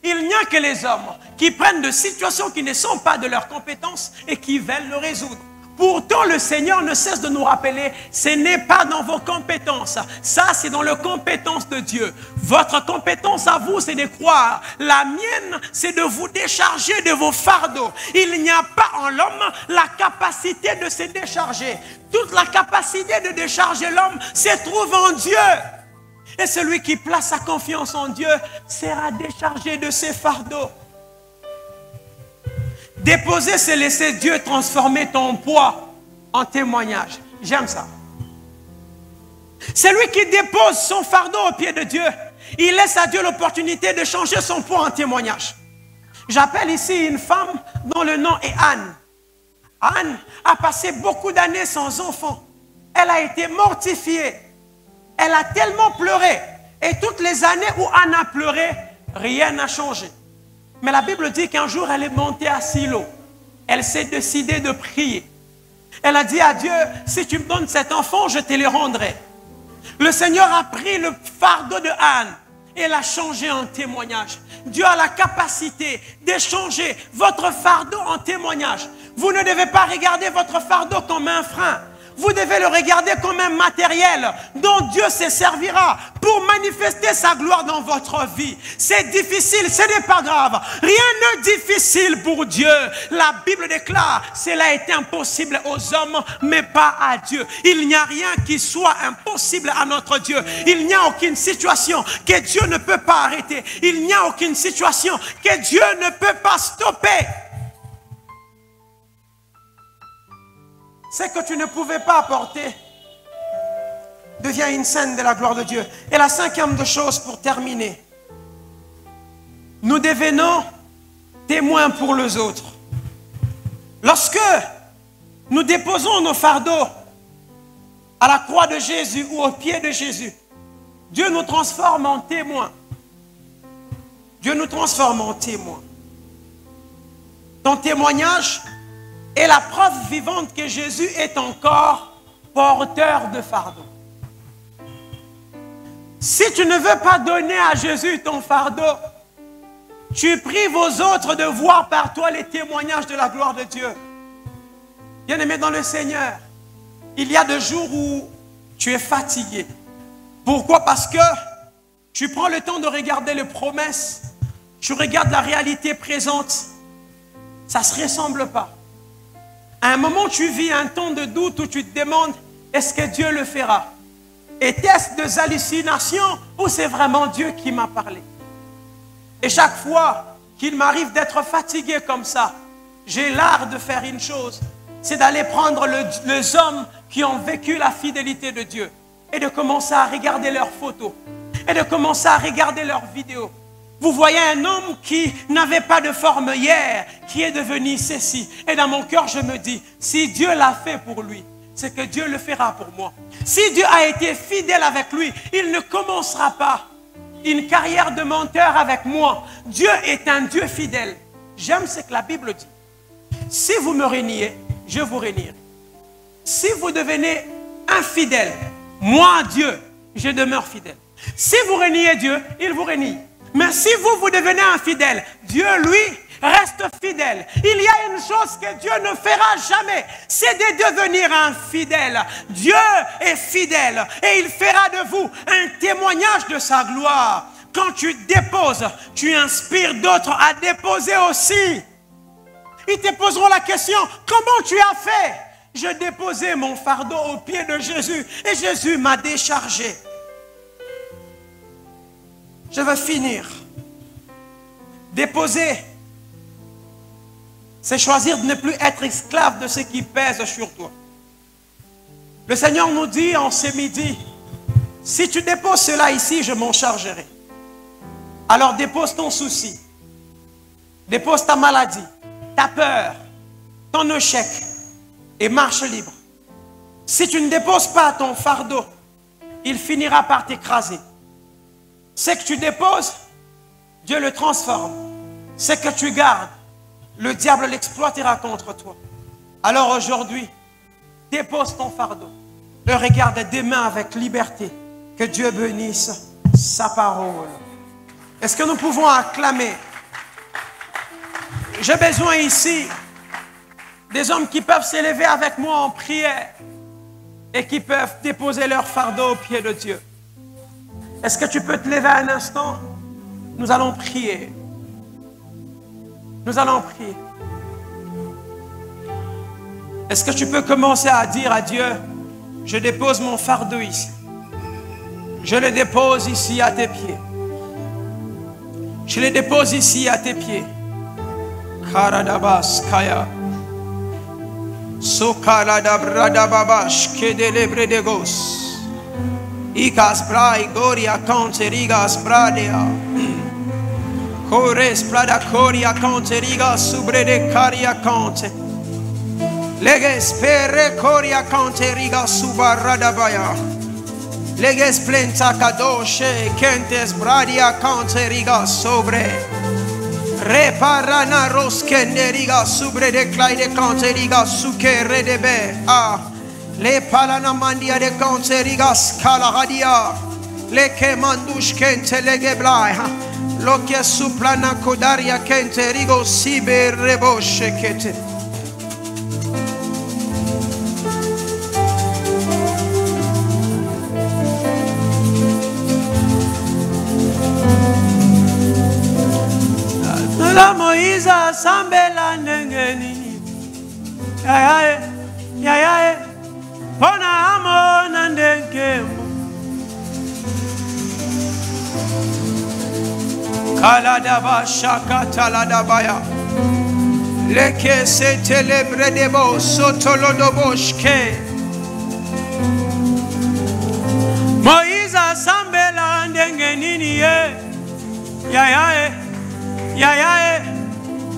Il n'y a que les hommes qui prennent de situations qui ne sont pas de leur compétence et qui veulent le résoudre. Pourtant, le Seigneur ne cesse de nous rappeler, ce n'est pas dans vos compétences. Ça, c'est dans les compétences de Dieu. Votre compétence à vous, c'est de croire. La mienne, c'est de vous décharger de vos fardeaux. Il n'y a pas en l'homme la capacité de se décharger. Toute la capacité de décharger l'homme se trouve en Dieu. Et celui qui place sa confiance en Dieu sera déchargé de ses fardeaux. Déposer, c'est laisser Dieu transformer ton poids en témoignage. J'aime ça. Celui qui dépose son fardeau au pied de Dieu, il laisse à Dieu l'opportunité de changer son poids en témoignage. J'appelle ici une femme dont le nom est Anne. Anne a passé beaucoup d'années sans enfant. Elle a été mortifiée. Elle a tellement pleuré. Et toutes les années où Anne a pleuré, rien n'a changé. Mais la Bible dit qu'un jour, elle est montée à Silo. Elle s'est décidée de prier. Elle a dit à Dieu, si tu me donnes cet enfant, je te le rendrai. Le Seigneur a pris le fardeau de Anne et l'a changé en témoignage. Dieu a la capacité d'échanger votre fardeau en témoignage. Vous ne devez pas regarder votre fardeau comme un frein. Vous devez le regarder comme un matériel dont Dieu se servira pour manifester sa gloire dans votre vie. C'est difficile, ce n'est pas grave. Rien n'est difficile pour Dieu. La Bible déclare, cela est impossible aux hommes, mais pas à Dieu. Il n'y a rien qui soit impossible à notre Dieu. Il n'y a aucune situation que Dieu ne peut pas arrêter. Il n'y a aucune situation que Dieu ne peut pas stopper. Ce que tu ne pouvais pas apporter devient une scène de la gloire de Dieu. Et la cinquième de choses pour terminer. Nous devenons témoins pour les autres. Lorsque nous déposons nos fardeaux à la croix de Jésus ou au pied de Jésus, Dieu nous transforme en témoins. Dieu nous transforme en témoins. Ton témoignage est la preuve vivante que Jésus est encore porteur de fardeau. Si tu ne veux pas donner à Jésus ton fardeau, tu prives aux autres de voir par toi les témoignages de la gloire de Dieu. Bien-aimé dans le Seigneur, il y a des jours où tu es fatigué. Pourquoi? Parce que tu prends le temps de regarder les promesses, tu regardes la réalité présente, ça ne se ressemble pas. À un moment, tu vis un temps de doute où tu te demandes, est-ce que Dieu le fera? Était-ce des hallucinations ou c'est vraiment Dieu qui m'a parlé? Et chaque fois qu'il m'arrive d'être fatigué comme ça, j'ai l'art de faire une chose, c'est d'aller prendre les hommes qui ont vécu la fidélité de Dieu et de commencer à regarder leurs photos et de commencer à regarder leurs vidéos. Vous voyez un homme qui n'avait pas de forme hier, qui est devenu ceci. Et dans mon cœur, je me dis, si Dieu l'a fait pour lui, c'est que Dieu le fera pour moi. Si Dieu a été fidèle avec lui, il ne commencera pas une carrière de menteur avec moi. Dieu est un Dieu fidèle. J'aime ce que la Bible dit. Si vous me reniez, je vous renierai. Si vous devenez infidèle, moi, Dieu, je demeure fidèle. Si vous reniez Dieu, il vous renie. Mais si vous devenez infidèle, Dieu, lui, reste fidèle. Il y a une chose que Dieu ne fera jamais, c'est de devenir infidèle. Dieu est fidèle et il fera de vous un témoignage de sa gloire. Quand tu déposes, tu inspires d'autres à déposer aussi. Ils te poseront la question, comment tu as fait? Je déposais mon fardeau aux pieds de Jésus et Jésus m'a déchargé. Je veux finir. Déposer, c'est choisir de ne plus être esclave de ce qui pèse sur toi. Le Seigneur nous dit en ce midi, si tu déposes cela ici, je m'en chargerai. Alors dépose ton souci, dépose ta maladie, ta peur, ton échec et marche libre. Si tu ne déposes pas ton fardeau, il finira par t'écraser. Ce que tu déposes, Dieu le transforme. Ce que tu gardes, le diable l'exploitera contre toi. Alors aujourd'hui, dépose ton fardeau. Le regarde des mains avec liberté. Que Dieu bénisse sa parole. Est-ce que nous pouvons acclamer? J'ai besoin ici des hommes qui peuvent s'élever avec moi en prière et qui peuvent déposer leur fardeau aux pieds de Dieu. Est-ce que tu peux te lever un instant? Nous allons prier. Nous allons prier. Est-ce que tu peux commencer à dire à Dieu, je dépose mon fardeau ici. Je le dépose ici à tes pieds. Je le dépose ici à tes pieds. Karadabas kaya. Sokaladabradababas kedelebredegos. Ikas brai goria conte rigas bradea. Kores prada coria conte rigas subrede caria conte. Leges perre coria conte rigas subaradabaya. Leges plenta kadoshe kentes bradia conte rigas sobre. Reparana roskende rigas subrede claide conte rigas suke redebe. Ah. Le palana mandia de concerigas calaradia. Le que mandush kente legeblai. Lo que suplana kodaria kente rigo sibe reboshe kete. La Moïse sambela nengeni. Ya. Pona amona ndekemo Kaladaba shakata ladabaya Leke se telebre debo sotolodoboshke Moïse sambela ndengenini Ya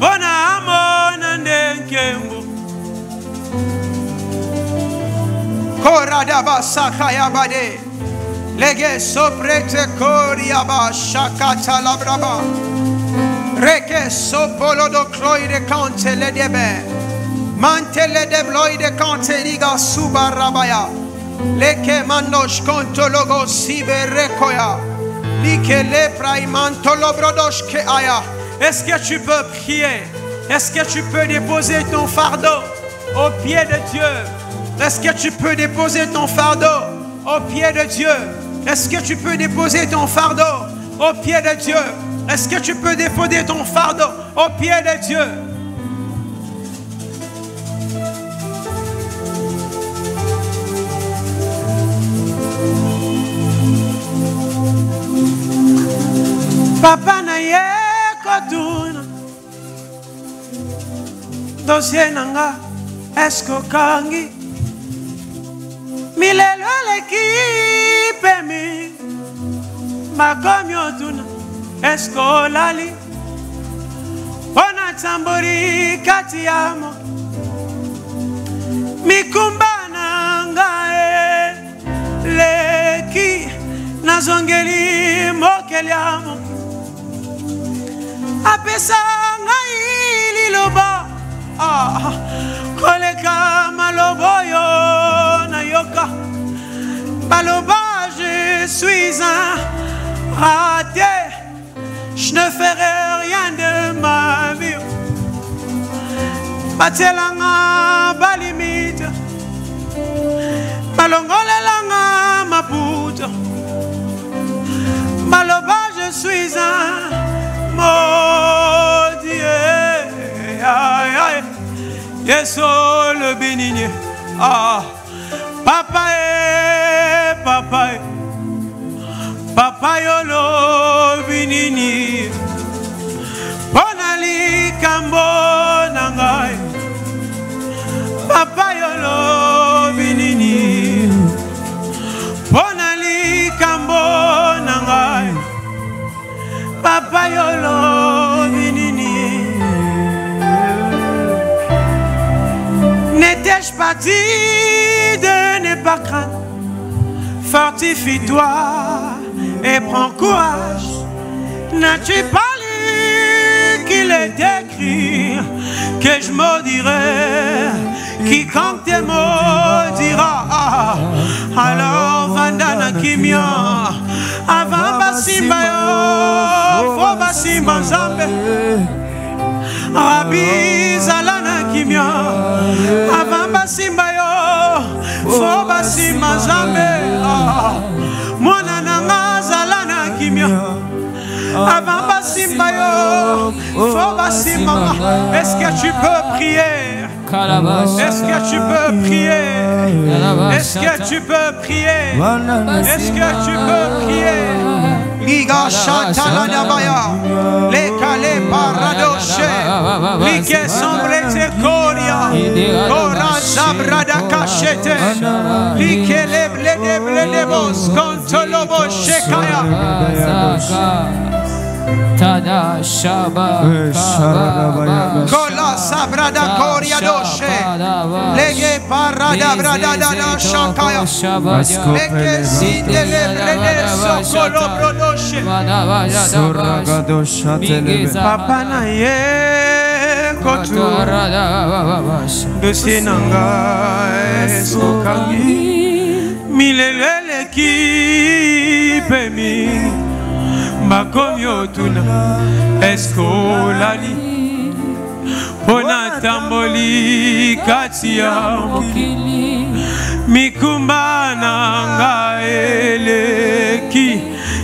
Pona amona ndekemo Koradaba sakaya bade Lege soprete coriaba shakata la braba. Reke sopolo do cloide cante le debe. Mantele de bloide cante liga suba rabaya. Leke mandosh conto logo sibe rekoya. Like lepra imanto lobrodosh ke aya. Est-ce que tu peux prier? Est-ce que tu peux déposer ton fardeau au pied de Dieu? Est-ce que tu peux déposer ton fardeau au pied de Dieu? Est-ce que tu peux déposer ton fardeau au pied de Dieu? Est-ce que tu peux déposer ton fardeau au pied de Dieu? Papa na ye kotuna dossier nanga esko kangi milelo l'équipe mi makomi otuna esko lali ona tambori kati yamo mikumbana ngae leki nazongeli mokeliamo apesa ngai liloba koleka maloboyo na yoka baloba je suis un raté, je ne ferai rien de ma vie. Batelanga balimite balongolelanga maputo baloba je suis un maudit. Yeso le bénigné. Papa papa yolo binini bonali kambo nangai papa yolo binini bonali kambo nangai papa yolo binini. N'étais-je pas dit de ne pas craindre? Fortifie-toi et prends courage. N'as-tu pas lu qu'il est écrit que je maudirai quiconque te maudira? Alors vandana kimia avant basimba yo fo basimba zambe Rabbi zalana kimia avant basimba yo fo basimba zambe mwana nanga zalana kimia avant basimba yo fo basimba. Est-ce que tu peux prier? Est-ce que tu peux prier? Est-ce que tu peux prier? Est-ce que tu peux prier? Liga Shatala Dabaya, les calés paradoshe, Ligue sombre te Koria, Kora Zabrada Kachete, Ligue les bledebos, Kontolobo Shekaya. Tada Shaba Kola Sabrada Koria Doshe Lege Parada Brada Dada Shakaya Lege Sinde Lebrede Sokolo Brodoshe Papa na ye Kotu Dossier nanga Eskokangi Milele l'équipe mi makomi otuna eskolali pona tamboli kati ya mokili mikumba nanga eleki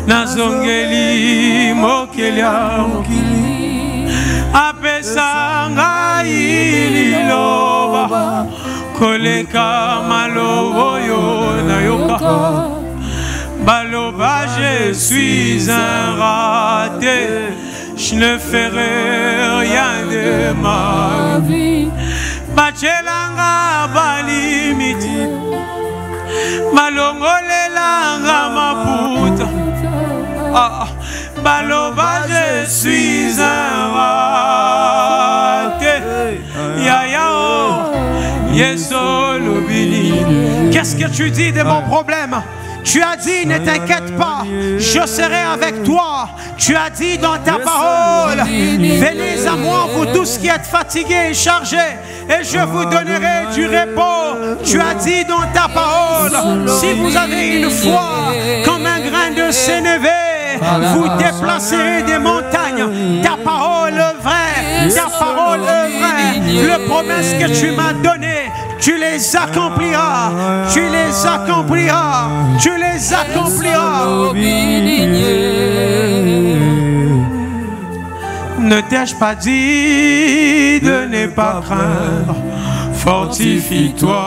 nazongeli mokeli ya mokili apesa ngai liloba koleka malobo yo na yoka baloba je suis un raté, je ne ferai rien de ma vie. Bachelanga balimiti malongolelanga maputa baloba je suis un raté. Yaya Yeso lobili. Qu'est-ce que tu dis de mon problème? Tu as dit, ne t'inquiète pas, je serai avec toi. Tu as dit dans ta parole, venez à moi, vous tous qui êtes fatigués et chargés, et je vous donnerai du repos. Tu as dit dans ta parole, si vous avez une foi comme un grain de sénévé, vous déplacerez des montagnes. Ta parole est vraie, ta parole est vraie. Les promesses que tu m'as données, tu les accompliras, tu les accompliras, tu les accompliras. Ne t'ai-je pas dit de ne pas craindre? Fortifie-toi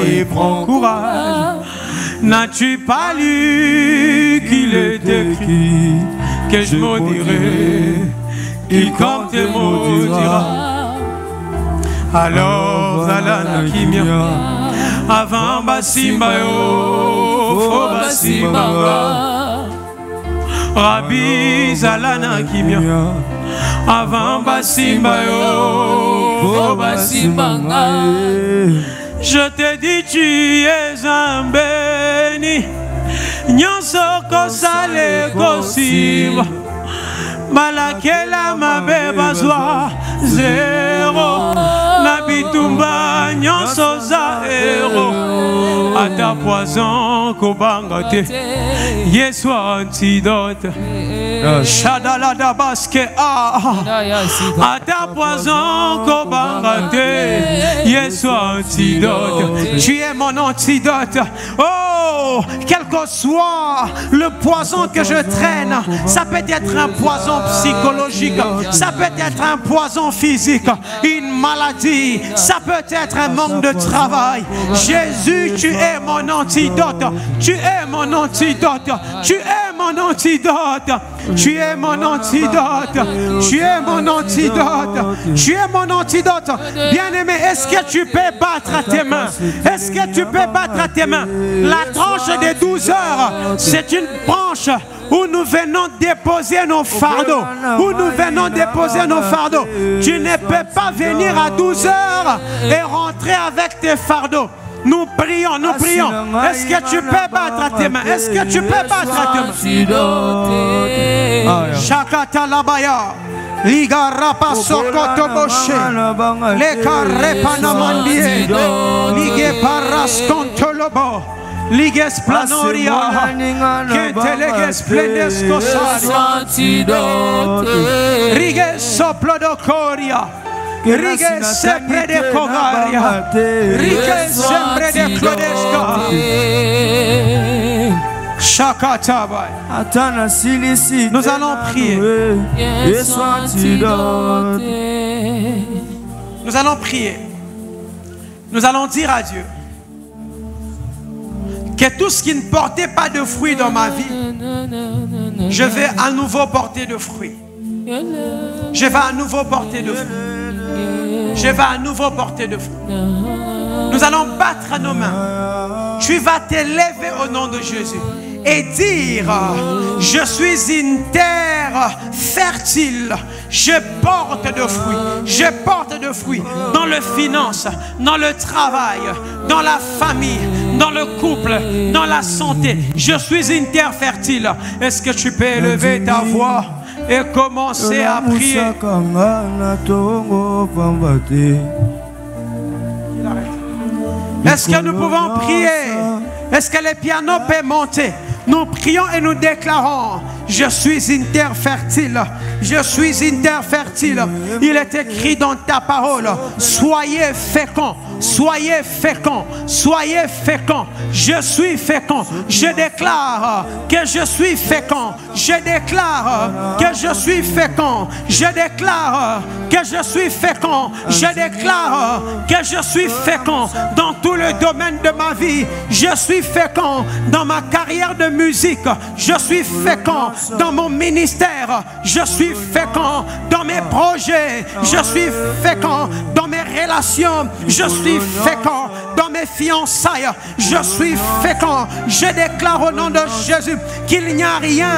et prends courage. N'as-tu pas lu qu'il est écrit que je maudirai, quiconque te maudira? Alors Zalana Kimia, avant Basimba yo, fo Basimba, Rabbi Zalana Kimia, avant Basimba yo, fo Basimba. Je te dis, tu es un béni. Nyonso kosale kosiba. Malakela mabe bazwa zero. Nabitumba nyonso za ero. Ata poison kobanga te. Yesu antidote. Shadalada baske a. Ata poison kobanga te. Yesu antidote. Tu es mon antidote. Oh, quel que soit le poison que je traîne, ça peut être un poison psychologique, ça peut être un poison physique, une maladie, ça peut être un manque de travail. Jésus, tu es mon antidote. Tu es mon antidote. Tu es mon antidote. Tu es mon antidote. Tu es mon antidote. Tu es mon antidote. Bien-aimé, est-ce que tu peux battre tes mains? Est-ce que tu peux battre tes mains? La tranche des 12 heures, c'est une branche où nous venons déposer nos fardeaux. Où nous venons déposer nos fardeaux. Tu ne peux pas venir à 12 heures et rentrer avec tes fardeaux. Nous prions, nous prions. Est-ce que tu peux battre tes mains? Est-ce que tu peux battre tes mains? Shakata labaya. Liga rapa sokoto boshe. Leka repana mandie. Ligue paras kontolobo. Liges planoria. Kente leges plendes kosari. Riges soplodokoria. Rige sempre de Kogaria, Rige sempre de Klodeska, Shakatabai. Nous allons prier. Nous allons prier. Nous allons dire à Dieu que tout ce qui ne portait pas de fruits dans ma vie, je vais à nouveau porter de fruits. Je vais à nouveau porter de fruits. Je vais à nouveau porter de fruits. Nous allons battre nos mains. Tu vas t'élever au nom de Jésus et dire: je suis une terre fertile. Je porte de fruits. Je porte de fruits dans le finance, dans le travail, dans la famille, dans le couple, dans la santé. Je suis une terre fertile. Est-ce que tu peux élever ta voix et commencer à prier? Est-ce que nous pouvons prier? Est-ce que les pianos peuvent monter? Nous prions et nous déclarons: je suis une terre fertile. Je suis une terre fertile. Il est écrit dans ta parole: soyez féconds. Soyez féconds. Soyez féconds. Je suis fécond. Je déclare que je suis fécond. Je déclare que je suis fécond. Je déclare que je suis fécond. Je déclare que je suis fécond dans tout le domaine de ma vie. Je suis fécond dans ma carrière de musique. Je suis fécond dans mon ministère. Je suis fécond dans mes projets. Je suis fécond dans mes relations, je suis fécond. Dans mes fiançailles, je suis fécond. Je déclare au nom de Jésus qu'il n'y a rien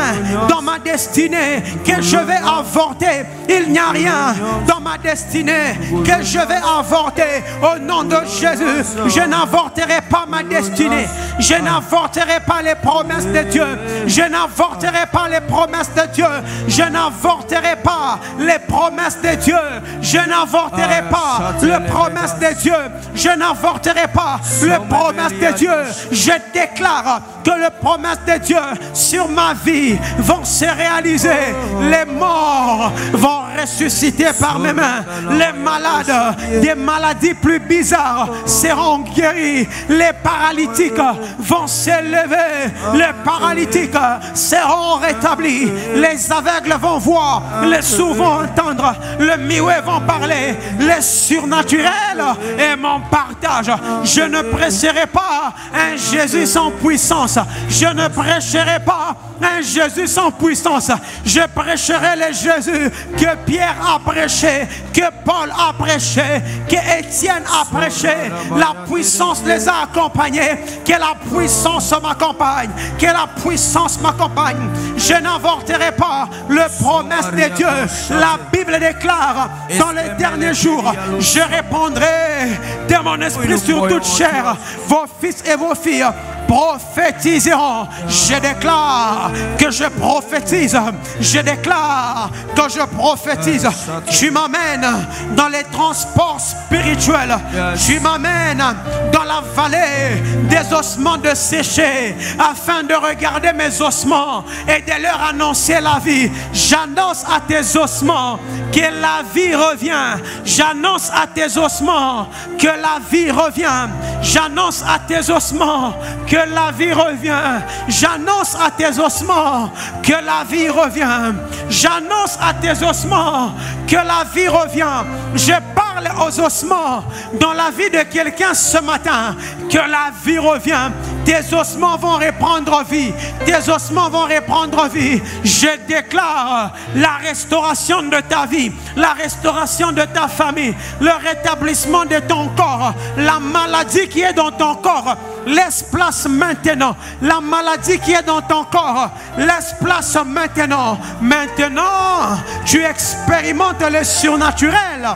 dans ma destinée que je vais avorter. Il n'y a rien dans ma destinée que je vais avorter. Au nom de Jésus, je n'avorterai pas ma destinée. Je n'avorterai pas les promesses de Dieu. Je n'avorterai pas les promesses de Dieu. Je n'avorterai pas les promesses de Dieu. Je n'avorterai pas les promesses de Dieu. Je n'avorterai pas les promesses de Dieu. Je déclare que les promesses de Dieu sur ma vie vont se réaliser. Les morts vont ressusciter par mes mains. Les malades des maladies plus bizarres seront guéris. Les paralytiques vont s'élever. Les paralytiques seront rétablis. Les aveugles vont voir. Les sourds vont entendre. Les muets vont parler. Les surnaturels est mon partage. Je ne prêcherai pas un Jésus sans puissance. Je ne prêcherai pas un Jésus sans puissance. Je prêcherai le Jésus que Pierre a prêché, que Paul a prêché, que Étienne a prêché. La puissance les a accompagnés. Que la puissance m'accompagne. Que la puissance m'accompagne. Je n'avorterai pas les promesses de Dieu. La Bible déclare dans les derniers jours, je répondrai de mon esprit sur toute chair. Vos fils et vos filles prophétiseront. Je déclare que je prophétise. Je déclare que je prophétise. Tu m'amènes dans les transports spirituels. Tu m'amènes dans la vallée des ossements desséchés afin de regarder mes ossements et de leur annoncer la vie. J'annonce à tes ossements que la vie revient. J'annonce à tes ossements que la vie revient. J'annonce à tes ossements que la vie revient. J'annonce à tes ossements que la vie revient. J'annonce à tes ossements que la vie revient. Je parle aux ossements dans la vie de quelqu'un ce matin que la vie revient. Tes ossements vont reprendre vie. Tes ossements vont reprendre vie. Je déclare la restauration de ta vie, la restauration de ta famille, le rétablissement de ton corps. La maladie qui est dans ton corps, laisse place maintenant. La maladie qui est dans ton corps, laisse place maintenant. Maintenant, tu expérimentes le surnaturel.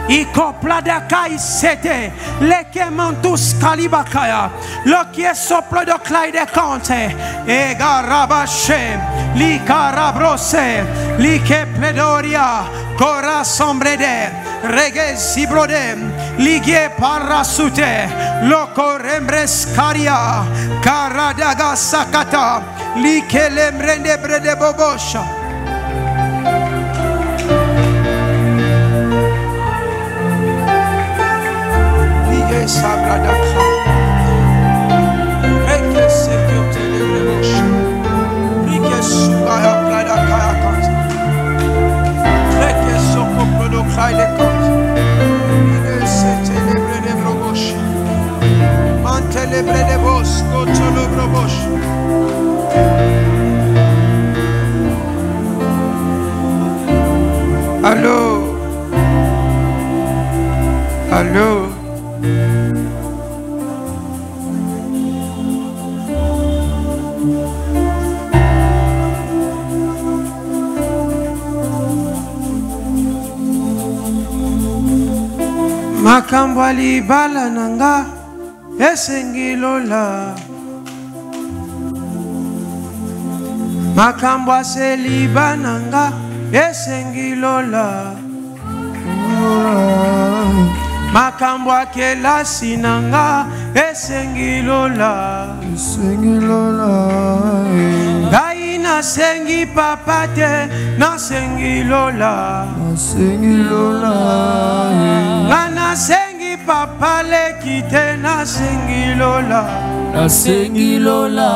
Ikopladakaï sete lekemantus kalibakaya lokie soplo de klaide kante egarabache likarabrose likepledoria kora sombrede rege sibrode ligue parasute lokorembres karia karadaga sakata likelemrende brede bobosha. Allô? Allô? Makambo libala nanga esengilola. Makambo seliba nanga esengilola. Makambo kelasi nanga esengilola. Esengilola. Gai na sengi papate na sengilola. Nasengilola. Ngana sengi papa le kite nasengilola. Nasengilola.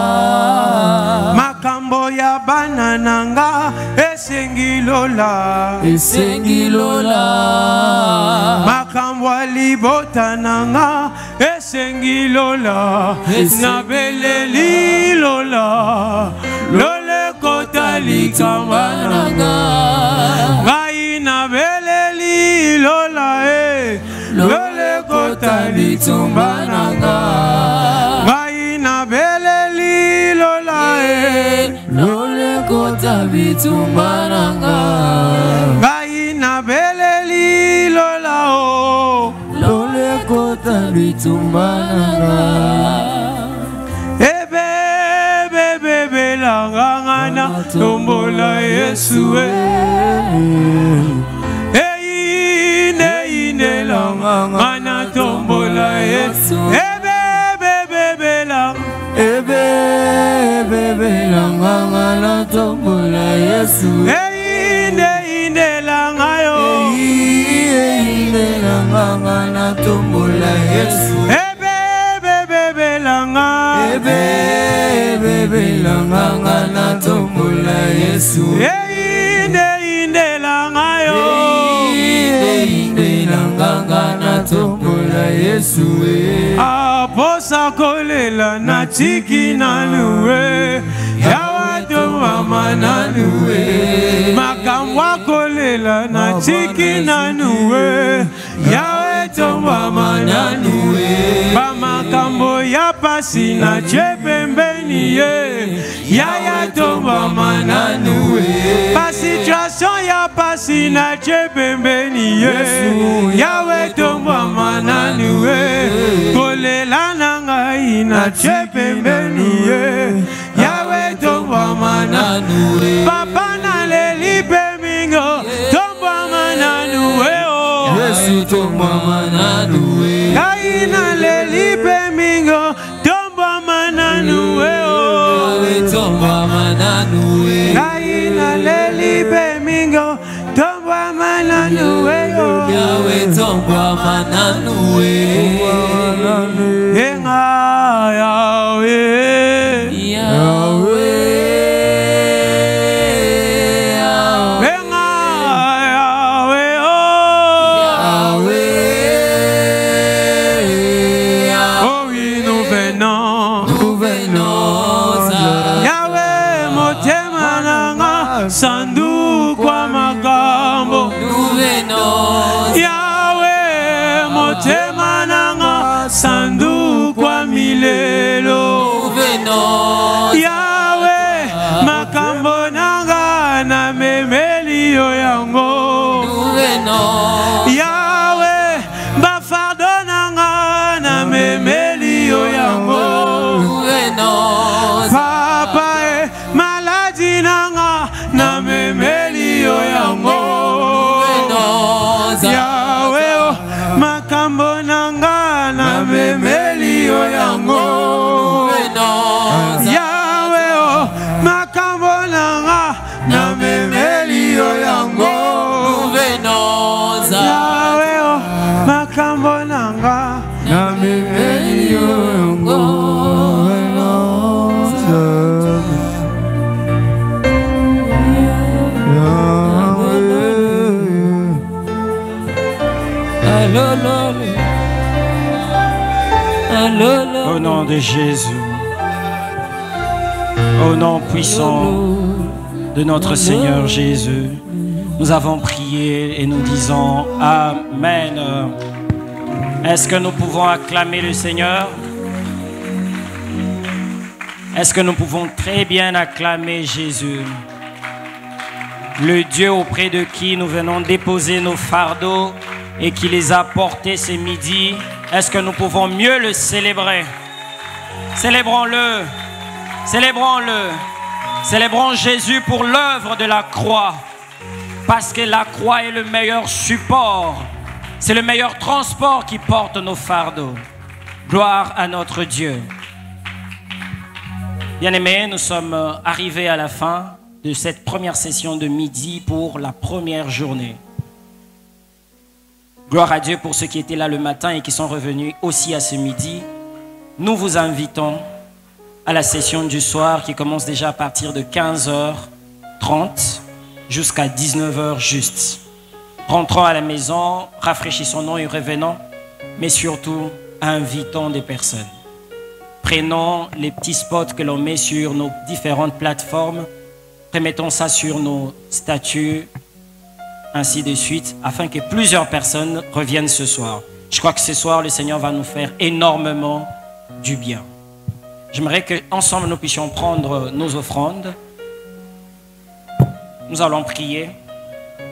Makambo ya banananga esengilola. Esengilola. Makambo libotananga esengilola. Nabeleli lola. Lole kota likambananga. Gai nabeleli lola bitumba nanga ngai nabeleli lola lole kota bitumba nanga ngai nabeleli lola o lole kota bitumba nanga Langana tombola Yesu ine langana tombola Yesu bebe langana tombola Yesu ine langayo ine langana tombola Yesu bebe langa bebe langa na tombola Yesu inde langa yo inde langa na tombola Yesu aposa kolela na tiki na luwe yawa to mama na luwe makamwa kolela na tiki na luwe yawa to mama na luwe bamakambo ya pasi na chepembeni ye yaya tomba mananuwe pa situation ya pasi na chepembeni ye yawe tomba mananuwe kolela na ngai na chepembeni ye yawe tomba mananuwe papa na leli pemingo tomba mananuwe o Yesu tomba mananuwe ngai na leli pemingo tomba mananuwe o tomba mananuwe ngai na leli pemingo tomba mananuwe o yawe tomba mananuwe enga yawe yawe sandu kwa makambo yawe motema nanga sandu kwa milelo yawe makambo nanga na memeli yo yango yawe bafardo nanga na memeli yo yango papa maladi nanga na memeli yo yango yawe o makambo nanga na memeli yo yango yawe o makambo nanga na memeli yo yango yawe o makambo nanga na memeli yo yango Au nom de Jésus, au nom puissant de notre Seigneur Jésus, nous avons prié et nous disons Amen. Est-ce que nous pouvons acclamer le Seigneur? Est-ce que nous pouvons très bien acclamer Jésus, le Dieu auprès de qui nous venons déposer nos fardeaux et qui les a portés ce midi? Est-ce que nous pouvons mieux le célébrer? Célébrons-le, célébrons-le, célébrons Jésus pour l'œuvre de la croix, parce que la croix est le meilleur support, c'est le meilleur transport qui porte nos fardeaux. Gloire à notre Dieu. Bien-aimés, nous sommes arrivés à la fin de cette première session de midi pour la première journée. Gloire à Dieu pour ceux qui étaient là le matin et qui sont revenus aussi à ce midi. Nous vous invitons à la session du soir qui commence déjà à partir de 15h30 jusqu'à 19h juste. Rentrons à la maison, rafraîchissons-nous et revenons, mais surtout invitons des personnes. Prenons les petits spots que l'on met sur nos différentes plateformes, remettons ça sur nos statuts, ainsi de suite, afin que plusieurs personnes reviennent ce soir. Je crois que ce soir, le Seigneur va nous faire énormément du bien. J'aimerais qu'ensemble, nous puissions prendre nos offrandes. Nous allons prier.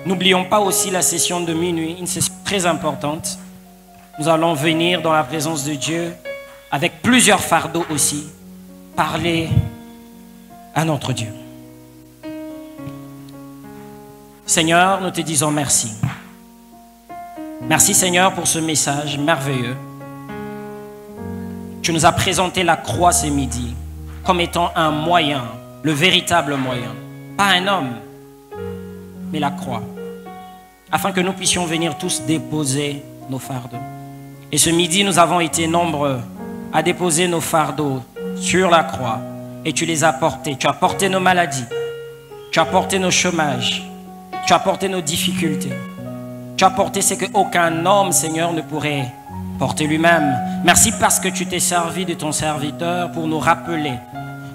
N'oublions pas aussi la session de minuit, une session très importante. Nous allons venir dans la présence de Dieu avec plusieurs fardeaux aussi, parler à notre Dieu. Seigneur, nous te disons merci. Merci Seigneur pour ce message merveilleux. Tu nous as présenté la croix ce midi comme étant un moyen, le véritable moyen. Pas un homme, mais la croix. Afin que nous puissions venir tous déposer nos fardeaux. Et ce midi, nous avons été nombreux à déposer nos fardeaux sur la croix. Et tu les as portés. Tu as porté nos maladies. Tu as porté nos chômages. Tu as porté nos difficultés. Tu as porté ce qu'aucun homme, Seigneur, ne pourrait porter lui-même. Merci parce que tu t'es servi de ton serviteur pour nous rappeler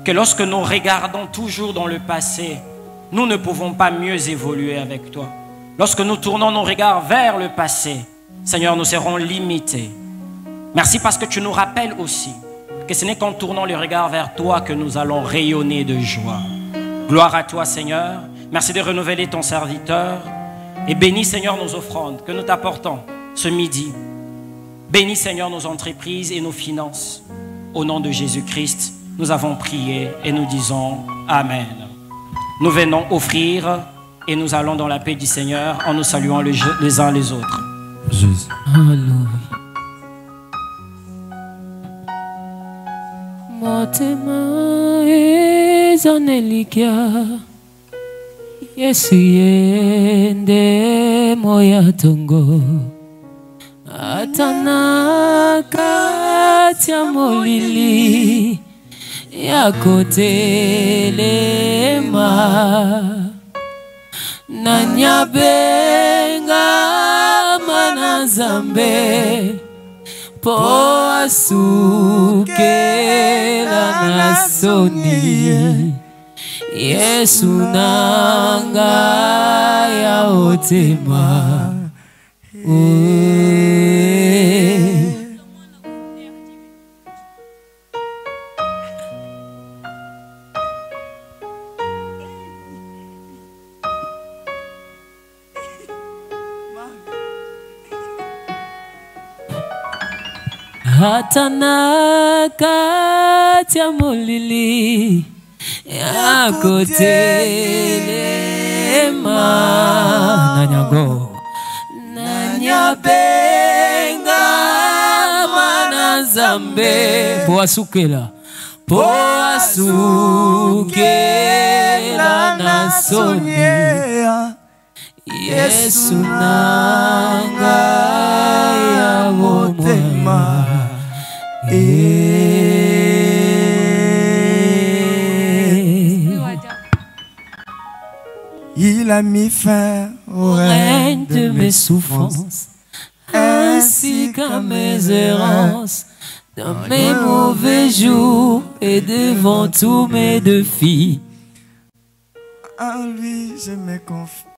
que lorsque nous regardons toujours dans le passé, nous ne pouvons pas mieux évoluer avec toi. Lorsque nous tournons nos regards vers le passé, Seigneur, nous serons limités. Merci parce que tu nous rappelles aussi que ce n'est qu'en tournant le regard vers toi que nous allons rayonner de joie. Gloire à toi, Seigneur. Merci de renouveler ton serviteur. Et bénis, Seigneur, nos offrandes que nous t'apportons ce midi. Bénis, Seigneur, nos entreprises et nos finances. Au nom de Jésus-Christ, nous avons prié et nous disons Amen. Nous venons offrir et nous allons dans la paix du Seigneur en nous saluant les uns les autres. Jésus. Alléluia. Motema ezanelikia Yesu yende moya tongo Atana katia molili Yako telema Nanyabenga manazambe Po asukela nasoni Yesu nanga ya otema Hatana katia molili Yako telema Nanyago Nanyabenga manazambe Po asukela Po asukela nasoni Yesu nanga ya motema Il a mis fin au règne de mes souffrances, ainsi qu'à mes errances, dans mes mauvais jours et devant tous mes défis. En lui je me confie.